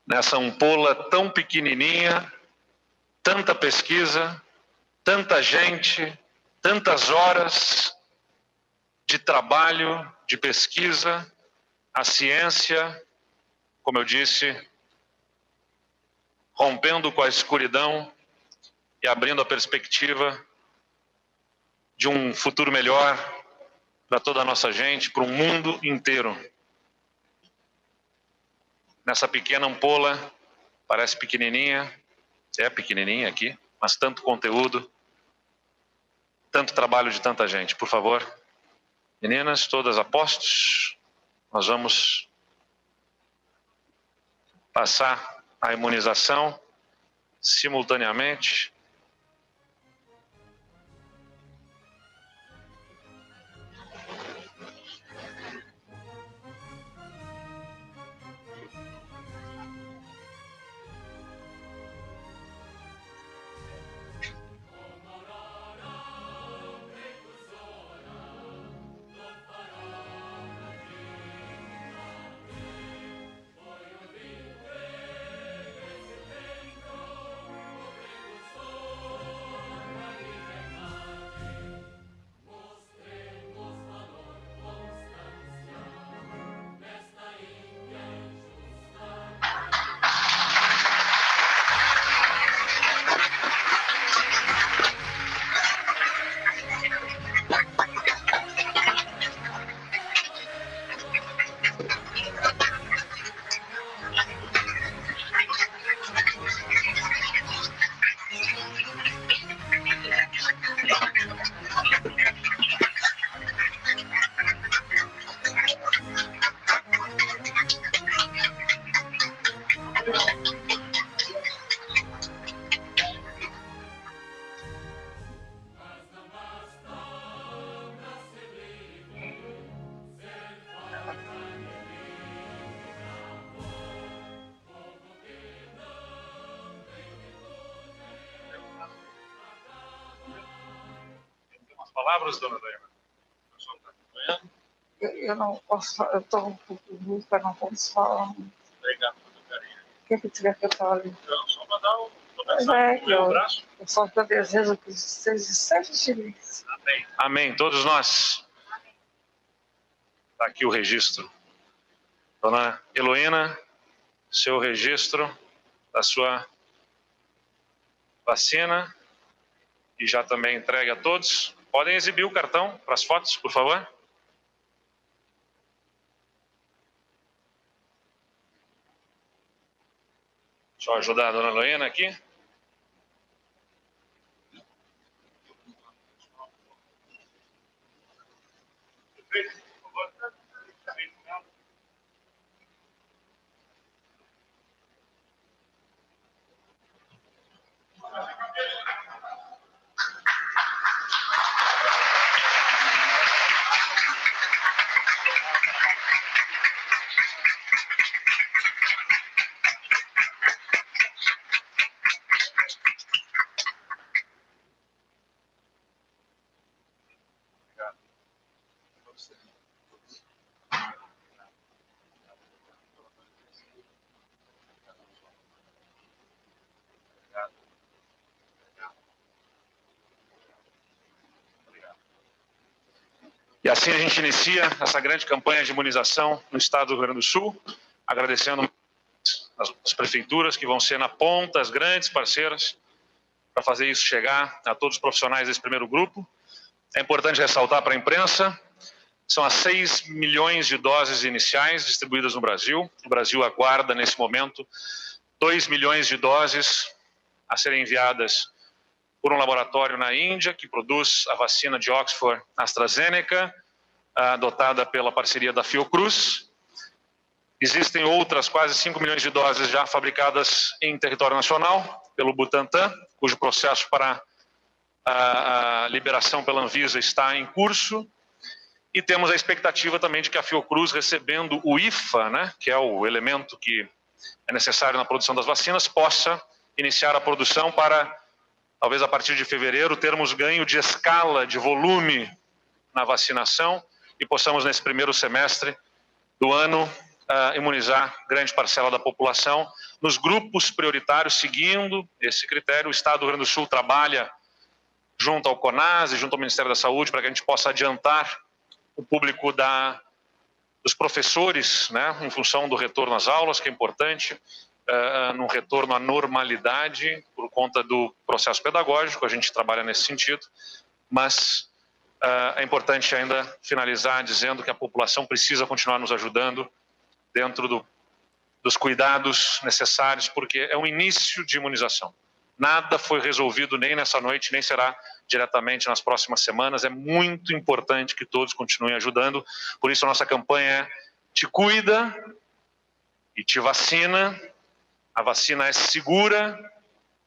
Nessa ampola tão pequenininha, tanta pesquisa, tanta gente, tantas horas de trabalho, de pesquisa, a ciência, como eu disse, rompendo com a escuridão e abrindo a perspectiva de um futuro melhor para toda a nossa gente, para o mundo inteiro. Nessa pequena ampola, parece pequenininha, é pequenininha aqui, mas tanto conteúdo, tanto trabalho de tanta gente. Por favor, meninas, todas a postos, nós vamos passar a imunização simultaneamente. palavras, dona Helena? O pessoal está acompanhando. Eu não posso falar, eu estou um pouco rouca, não posso falar. Obrigado pelo carinho. O que tiver que eu fale? Então, só mandar um abraço. Eu só desejo que vocês estejam felizes. Amém. Amém. Todos nós. Está aqui o registro. Dona Heloína, seu registro da sua vacina. E já também entregue a todos. Podem exibir o cartão para as fotos, por favor. Deixa eu ajudar a dona Heloína aqui. E assim a gente inicia essa grande campanha de imunização no estado do Rio Grande do Sul, agradecendo as prefeituras que vão ser na ponta, as grandes parceiras, para fazer isso chegar a todos os profissionais desse primeiro grupo. É importante ressaltar para a imprensa, são as 6 milhões de doses iniciais distribuídas no Brasil. O Brasil aguarda, nesse momento, 2 milhões de doses a serem enviadas por um laboratório na Índia, que produz a vacina de Oxford AstraZeneca, adotada pela parceria da Fiocruz. Existem outras quase 5 milhões de doses já fabricadas em território nacional, pelo Butantan, cujo processo para a liberação pela Anvisa está em curso. E temos a expectativa também de que a Fiocruz, recebendo o IFA, né, que é o elemento que é necessário na produção das vacinas, possa iniciar a produção para, talvez a partir de fevereiro, termos ganho de escala, de volume na vacinação e possamos, nesse primeiro semestre do ano, imunizar grande parcela da população nos grupos prioritários, seguindo esse critério. O Estado do Rio Grande do Sul trabalha junto ao CONAS e junto ao Ministério da Saúde para que a gente possa adiantar o público dos professores, né, em função do retorno às aulas, que é importante, num retorno à normalidade por conta do processo pedagógico. A gente trabalha nesse sentido, mas é importante ainda finalizar dizendo que a população precisa continuar nos ajudando dentro dos cuidados necessários, porque é um início de imunização. Nada foi resolvido nem nessa noite, nem será diretamente nas próximas semanas. É muito importante que todos continuem ajudando. Por isso a nossa campanha é Te Cuida e Te Vacina. A vacina é segura,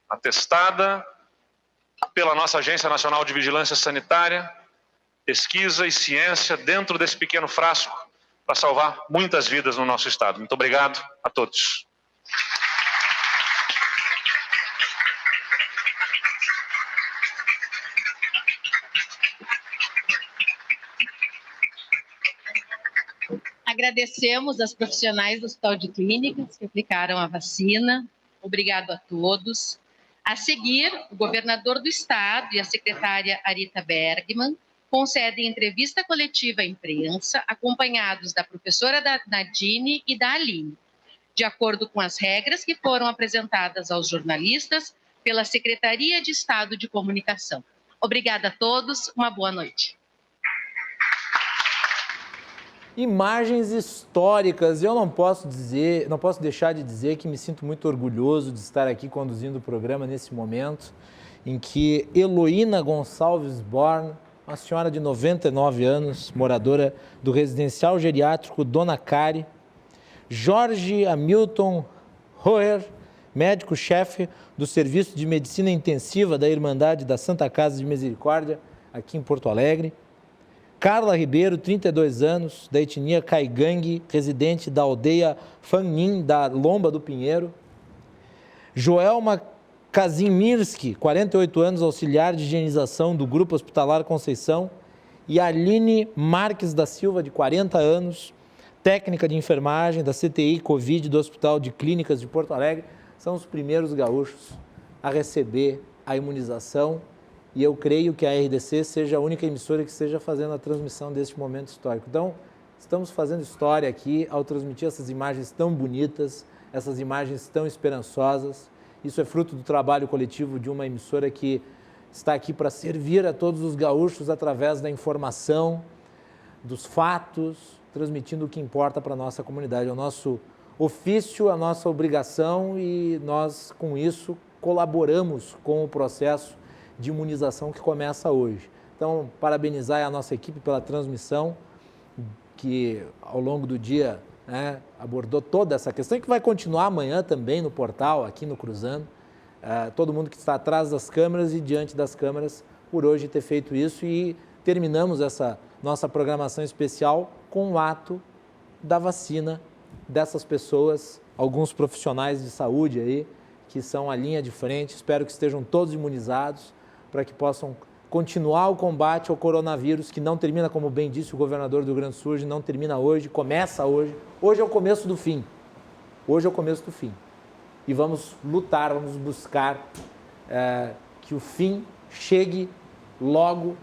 atestada pela nossa Agência Nacional de Vigilância Sanitária, pesquisa e ciência dentro desse pequeno frasco para salvar muitas vidas no nosso estado. Muito obrigado a todos. Agradecemos aos profissionais do Hospital de Clínicas que aplicaram a vacina. Obrigado a todos. A seguir, o governador do estado e a secretária Arita Bergman concedem entrevista coletiva à imprensa, acompanhados da professora Nadine e da Aline, de acordo com as regras que foram apresentadas aos jornalistas pela Secretaria de Estado de Comunicação. Obrigada a todos, uma boa noite. Imagens históricas. Eu não posso deixar de dizer que me sinto muito orgulhoso de estar aqui conduzindo o programa nesse momento em que Heloína Gonçalves Born, uma senhora de 99 anos, moradora do residencial geriátrico Dona Cari, Jorge Hamilton Roer, médico-chefe do Serviço de Medicina Intensiva da Irmandade da Santa Casa de Misericórdia, aqui em Porto Alegre, Carla Ribeiro, 32 anos, da etnia Caigangue, residente da aldeia Fannin, da Lomba do Pinheiro, Joelma Kazimirski, 48 anos, auxiliar de higienização do Grupo Hospitalar Conceição, e Aline Marques da Silva, de 40 anos, técnica de enfermagem da CTI Covid do Hospital de Clínicas de Porto Alegre, são os primeiros gaúchos a receber a imunização, e eu creio que a RDC seja a única emissora que esteja fazendo a transmissão deste momento histórico. Então, estamos fazendo história aqui ao transmitir essas imagens tão bonitas, essas imagens tão esperançosas. Isso é fruto do trabalho coletivo de uma emissora que está aqui para servir a todos os gaúchos através da informação, dos fatos, transmitindo o que importa para a nossa comunidade. É o nosso ofício, a nossa obrigação, e nós, com isso, colaboramos com o processo de imunização que começa hoje. Então, parabenizar a nossa equipe pela transmissão, que ao longo do dia, né, abordou toda essa questão, e que vai continuar amanhã também no portal, aqui no Cruzando. Todo mundo que está atrás das câmeras e diante das câmeras, por hoje ter feito isso, e terminamos essa nossa programação especial com o ato da vacina dessas pessoas, alguns profissionais de saúde aí, que são a linha de frente. Espero que estejam todos imunizados para que possam continuar o combate ao coronavírus, que não termina, como bem disse o governador do Rio Grande do Sul, não termina hoje, começa hoje. Hoje é o começo do fim. Hoje é o começo do fim. E vamos lutar, vamos buscar que o fim chegue logo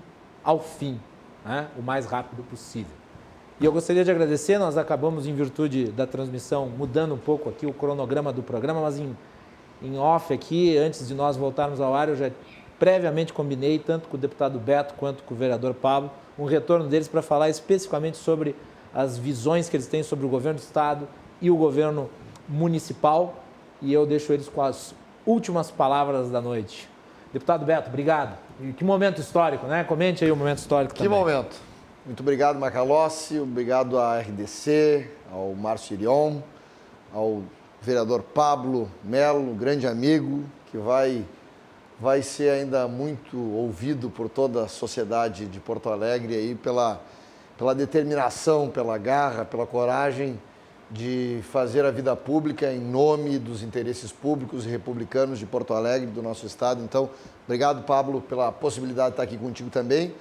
ao fim, né? O mais rápido possível. E eu gostaria de agradecer, nós acabamos, em virtude da transmissão, mudando um pouco aqui o cronograma do programa, mas em off aqui, antes de nós voltarmos ao ar, eu já previamente combinei, tanto com o deputado Beto quanto com o vereador Pablo, um retorno deles para falar especificamente sobre as visões que eles têm sobre o governo do Estado e o governo municipal, e eu deixo eles com as últimas palavras da noite. Deputado Beto, obrigado. E que momento histórico, né? Comente aí o momento histórico também. Que momento. Muito obrigado, Macalossi, obrigado à RDC, ao Márcio Irion, ao vereador Pablo Melo, grande amigo, que vai ser ainda muito ouvido por toda a sociedade de Porto Alegre aí pela determinação, pela garra, pela coragem de fazer a vida pública em nome dos interesses públicos e republicanos de Porto Alegre, do nosso estado. Então, obrigado, Pablo, pela possibilidade de estar aqui contigo também.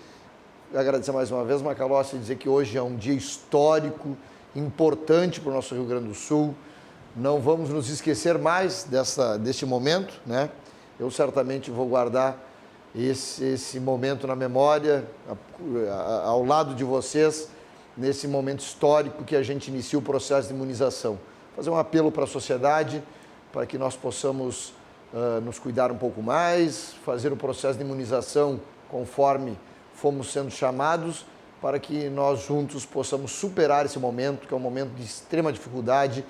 Agradecer mais uma vez, Macalossi, e dizer que hoje é um dia histórico, importante para o nosso Rio Grande do Sul. Não vamos nos esquecer mais deste momento, né? Eu certamente vou guardar esse momento na memória, ao lado de vocês, nesse momento histórico que a gente inicia o processo de imunização. Fazer um apelo para a sociedade, para que nós possamos nos cuidar um pouco mais, fazer o processo de imunização conforme fomos sendo chamados, para que nós juntos possamos superar esse momento, que é um momento de extrema dificuldade,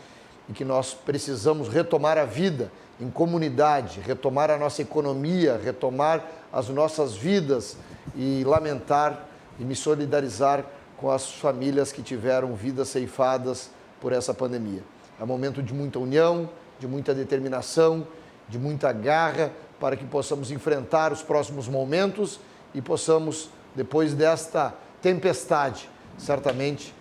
e que nós precisamos retomar a vida em comunidade, retomar a nossa economia, retomar as nossas vidas e lamentar e me solidarizar com as famílias que tiveram vidas ceifadas por essa pandemia. É um momento de muita união, de muita determinação, de muita garra, para que possamos enfrentar os próximos momentos e possamos, depois desta tempestade, certamente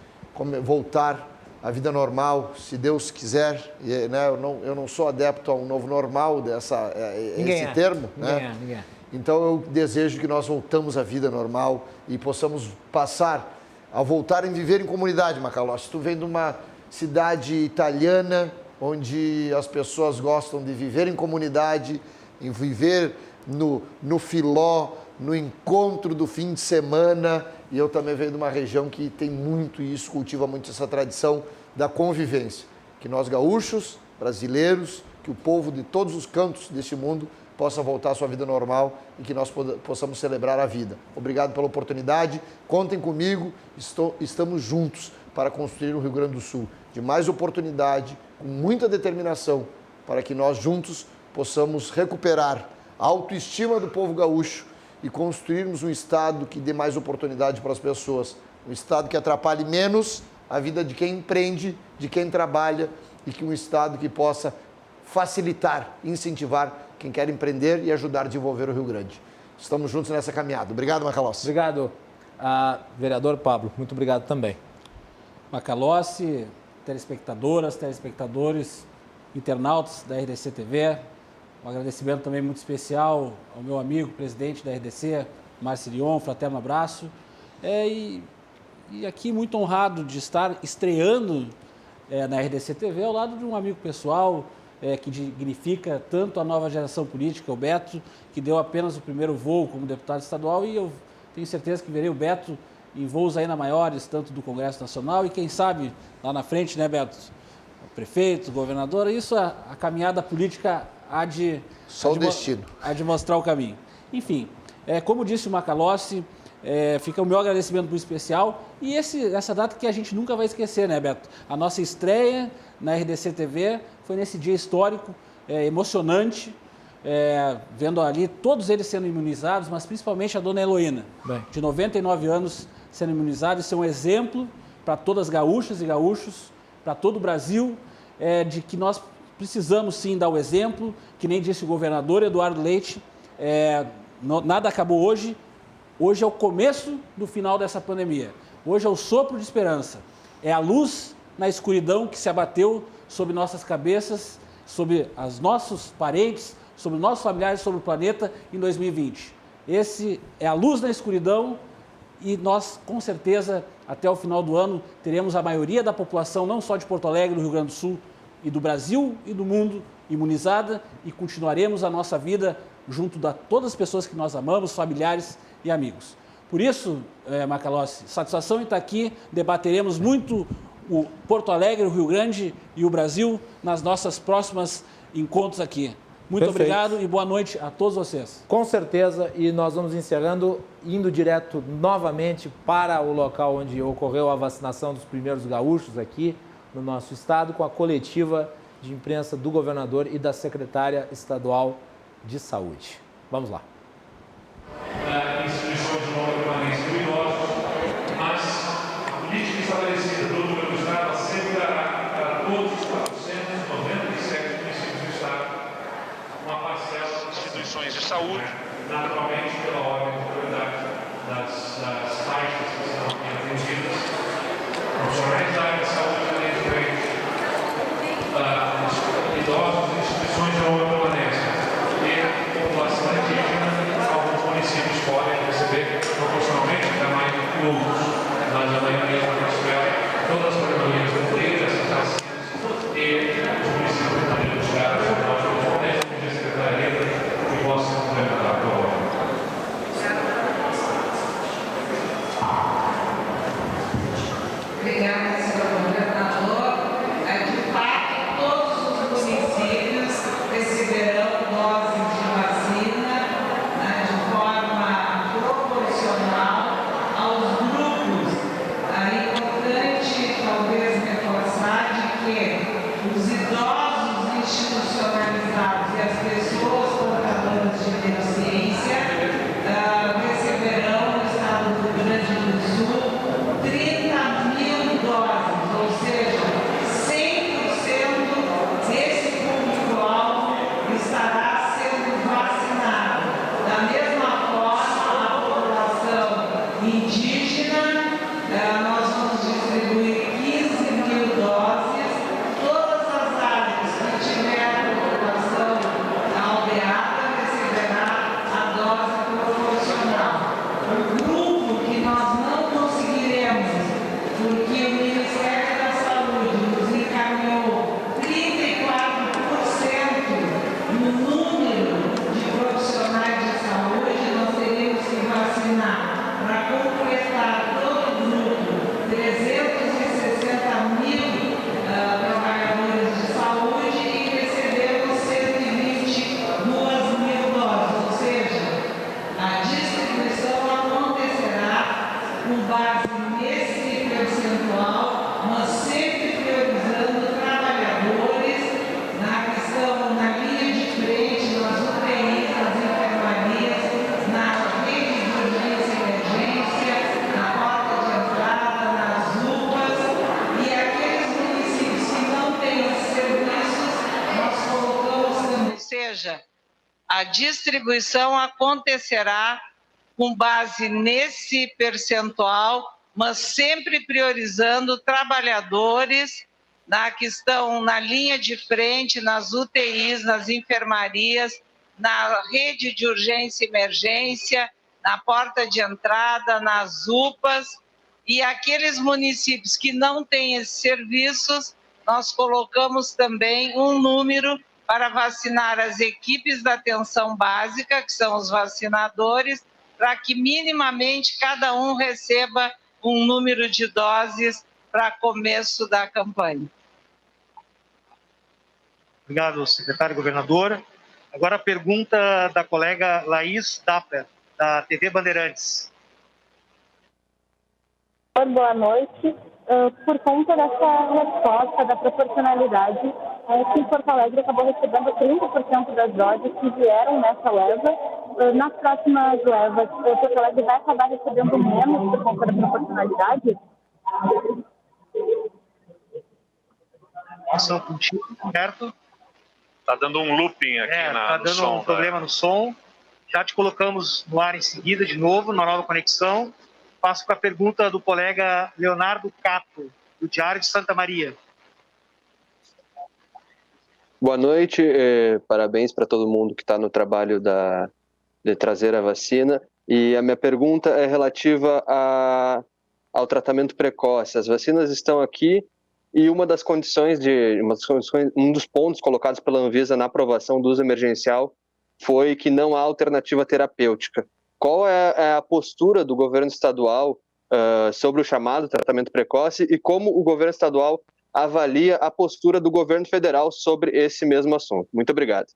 voltar à vida normal, se Deus quiser. Né? Eu não sou adepto a um novo normal, esse termo. Ninguém é. Então eu desejo que nós voltamos à vida normal e possamos passar a voltar a viver em comunidade, Macalossi. Tu vem de uma cidade italiana, onde as pessoas gostam de viver em comunidade, em viver no filó, no encontro do fim de semana, e eu também venho de uma região que tem muito isso, cultiva muito essa tradição da convivência. Que nós gaúchos, brasileiros, que o povo de todos os cantos deste mundo possa voltar à sua vida normal e que nós possamos celebrar a vida. Obrigado pela oportunidade, contem comigo, estamos juntos para construir o Rio Grande do Sul de mais oportunidade, com muita determinação, para que nós juntos possamos recuperar a autoestima do povo gaúcho e construirmos um estado que dê mais oportunidade para as pessoas, um estado que atrapalhe menos a vida de quem empreende, de quem trabalha, e que um estado que possa facilitar, incentivar quem quer empreender e ajudar a desenvolver o Rio Grande. Estamos juntos nessa caminhada. Obrigado, Macalossi. Obrigado, vereador Pablo. Muito obrigado também. Macalossi, telespectadoras, telespectadores, internautas da RDC TV, Um agradecimento também muito especial ao meu amigo, presidente da RDC, Marcilion, um fraterno abraço. E aqui muito honrado de estar estreando na RDC TV ao lado de um amigo pessoal que dignifica tanto a nova geração política, o Beto, que deu apenas o primeiro voo como deputado estadual, e eu tenho certeza que verei o Beto em voos ainda maiores, tanto do Congresso Nacional e quem sabe lá na frente, né, Beto? O prefeito, o governador, isso a caminhada política há de mostrar o caminho. Enfim, como disse o Macalossi, fica o meu agradecimento muito especial e essa data que a gente nunca vai esquecer, né, Beto? A nossa estreia na RDC TV foi nesse dia histórico, emocionante, vendo ali todos eles sendo imunizados, mas principalmente a dona Heloína, de 99 anos, sendo imunizada. Isso é um exemplo para todas as gaúchas e gaúchos, para todo o Brasil, de que nós precisamos sim dar o exemplo, que nem disse o governador Eduardo Leite, nada acabou hoje. Hoje é o começo do final dessa pandemia. Hoje é o sopro de esperança. É a luz na escuridão que se abateu sobre nossas cabeças, sobre os nossos parentes, sobre os nossos familiares, sobre o planeta em 2020. Esse é a luz na escuridão e nós, com certeza, até o final do ano, teremos a maioria da população, não só de Porto Alegre, do Rio Grande do Sul, e do Brasil e do mundo, imunizada, e continuaremos a nossa vida junto de todas as pessoas que nós amamos, familiares e amigos. Por isso, Macalossi, satisfação em estar aqui, debateremos muito o Porto Alegre, o Rio Grande e o Brasil nas nossas próximas encontros aqui. Muito obrigado e boa noite a todos vocês. Com certeza, e nós vamos encerrando, indo direto novamente para o local onde ocorreu a vacinação dos primeiros gaúchos aqui no nosso estado, com a coletiva de imprensa do governador e da secretária estadual de saúde. Vamos lá. Instituições de longa permanência do idoso, mas a política estabelecida pelo governo do estado assegurará para todos os 497 municípios do estado uma parcela de instituições de saúde, naturalmente pela ordem de prioridade das taxas que serão atendidas, profissionais da área de saúde, idosos, instituições de longa permanência e população indígena. Alguns municípios podem receber proporcionalmente até mais de outros, mas amanhã mesmo eu espero todas as categorias cumpridas essas vacinas e os municípios podem buscar as correspondências da Secretaria que possam complementar a prova. Obrigada, senhor governador. De fato, todos os municípios receberão doses de vacina de forma proporcional aos grupos. É importante, talvez, reforçar de que os idosos institucionalizados e as pessoas portadoras de deficiência receberão no estado do Rio Grande do Sul 30.000 doses, ou seja, 100% desse público-alvo estará sendo vacinado. Da mesma forma, a população indígena, nós vamos distribuir 15.000 doses. Todas as áreas que tiver população aldeada receberá a dose proporcional. O grupo que nós não conseguiremos, porque o Ministério da Saúde nos encaminhou 34% no número de profissionais de saúde, nós teremos que vacinar para completar todo o grupo, 360.000 trabalhadores de saúde e recebemos 122.000 doses, ou seja, a distribuição acontecerá com base nesse percentual, mas sempre priorizando trabalhadores que estão na linha de frente, nas UTIs, nas enfermarias, na rede de urgência e emergência, na porta de entrada, nas UPAs, e aqueles municípios que não têm esses serviços, nós colocamos também. Ou seja, a distribuição acontecerá com base nesse percentual, mas sempre priorizando trabalhadores que estão na linha de frente, nas UTIs, nas enfermarias, na rede de urgência e emergência, na porta de entrada, nas UPAs, e aqueles municípios que não têm esses serviços, nós colocamos também um número para vacinar as equipes da atenção básica, que são os vacinadores, para que minimamente cada um receba um número de doses para começo da campanha. Obrigado, secretário governadora. Agora a pergunta da colega Laís Dapper, da TV Bandeirantes. Boa noite. Por conta dessa resposta da proporcionalidade, que em Porto Alegre acabou recebendo 30% das doses que vieram nessa leva. Nas próximas levas, Porto Alegre vai acabar recebendo menos por conta da proporcionalidade? Ação contigo, certo? Tá dando um looping aqui tá no dando som. Um problema no som. Já te colocamos no ar em seguida, de novo, na nova conexão. Passo com a pergunta do colega Leonardo Cato, do Diário de Santa Maria. Boa noite, parabéns para todo mundo que está no trabalho de trazer a vacina. E a minha pergunta é relativa ao tratamento precoce. As vacinas estão aqui e um dos pontos colocados pela Anvisa na aprovação do uso emergencial foi que não há alternativa terapêutica. Qual é a postura do governo estadual sobre o chamado tratamento precoce e como o governo estadual avalia a postura do governo federal sobre esse mesmo assunto? Muito obrigado.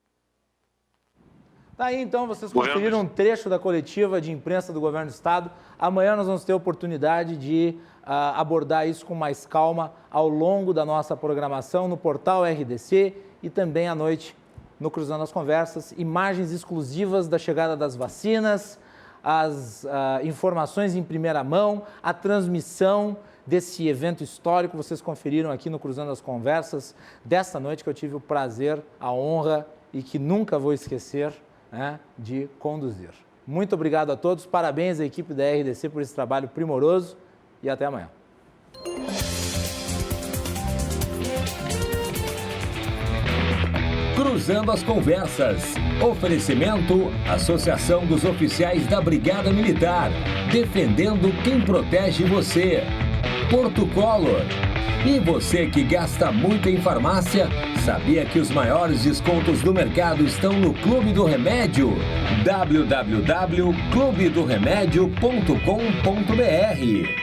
Tá aí, então, vocês conferiram um trecho da coletiva de imprensa do governo do estado. Amanhã nós vamos ter a oportunidade de abordar isso com mais calma ao longo da nossa programação no portal RDC e também à noite no Cruzando as Conversas. Imagens exclusivas da chegada das vacinas, as informações em primeira mão, a transmissão desse evento histórico. Vocês conferiram aqui no Cruzando as Conversas desta noite, que eu tive o prazer, a honra e que nunca vou esquecer, de conduzir. Muito obrigado a todos, parabéns à equipe da RDC por esse trabalho primoroso e até amanhã. Cruzando as Conversas. Oferecimento: Associação dos Oficiais da Brigada Militar. Defendendo quem protege você. Porto Color. E você que gasta muito em farmácia, sabia que os maiores descontos do mercado estão no Clube do Remédio? www.clubedoremedio.com.br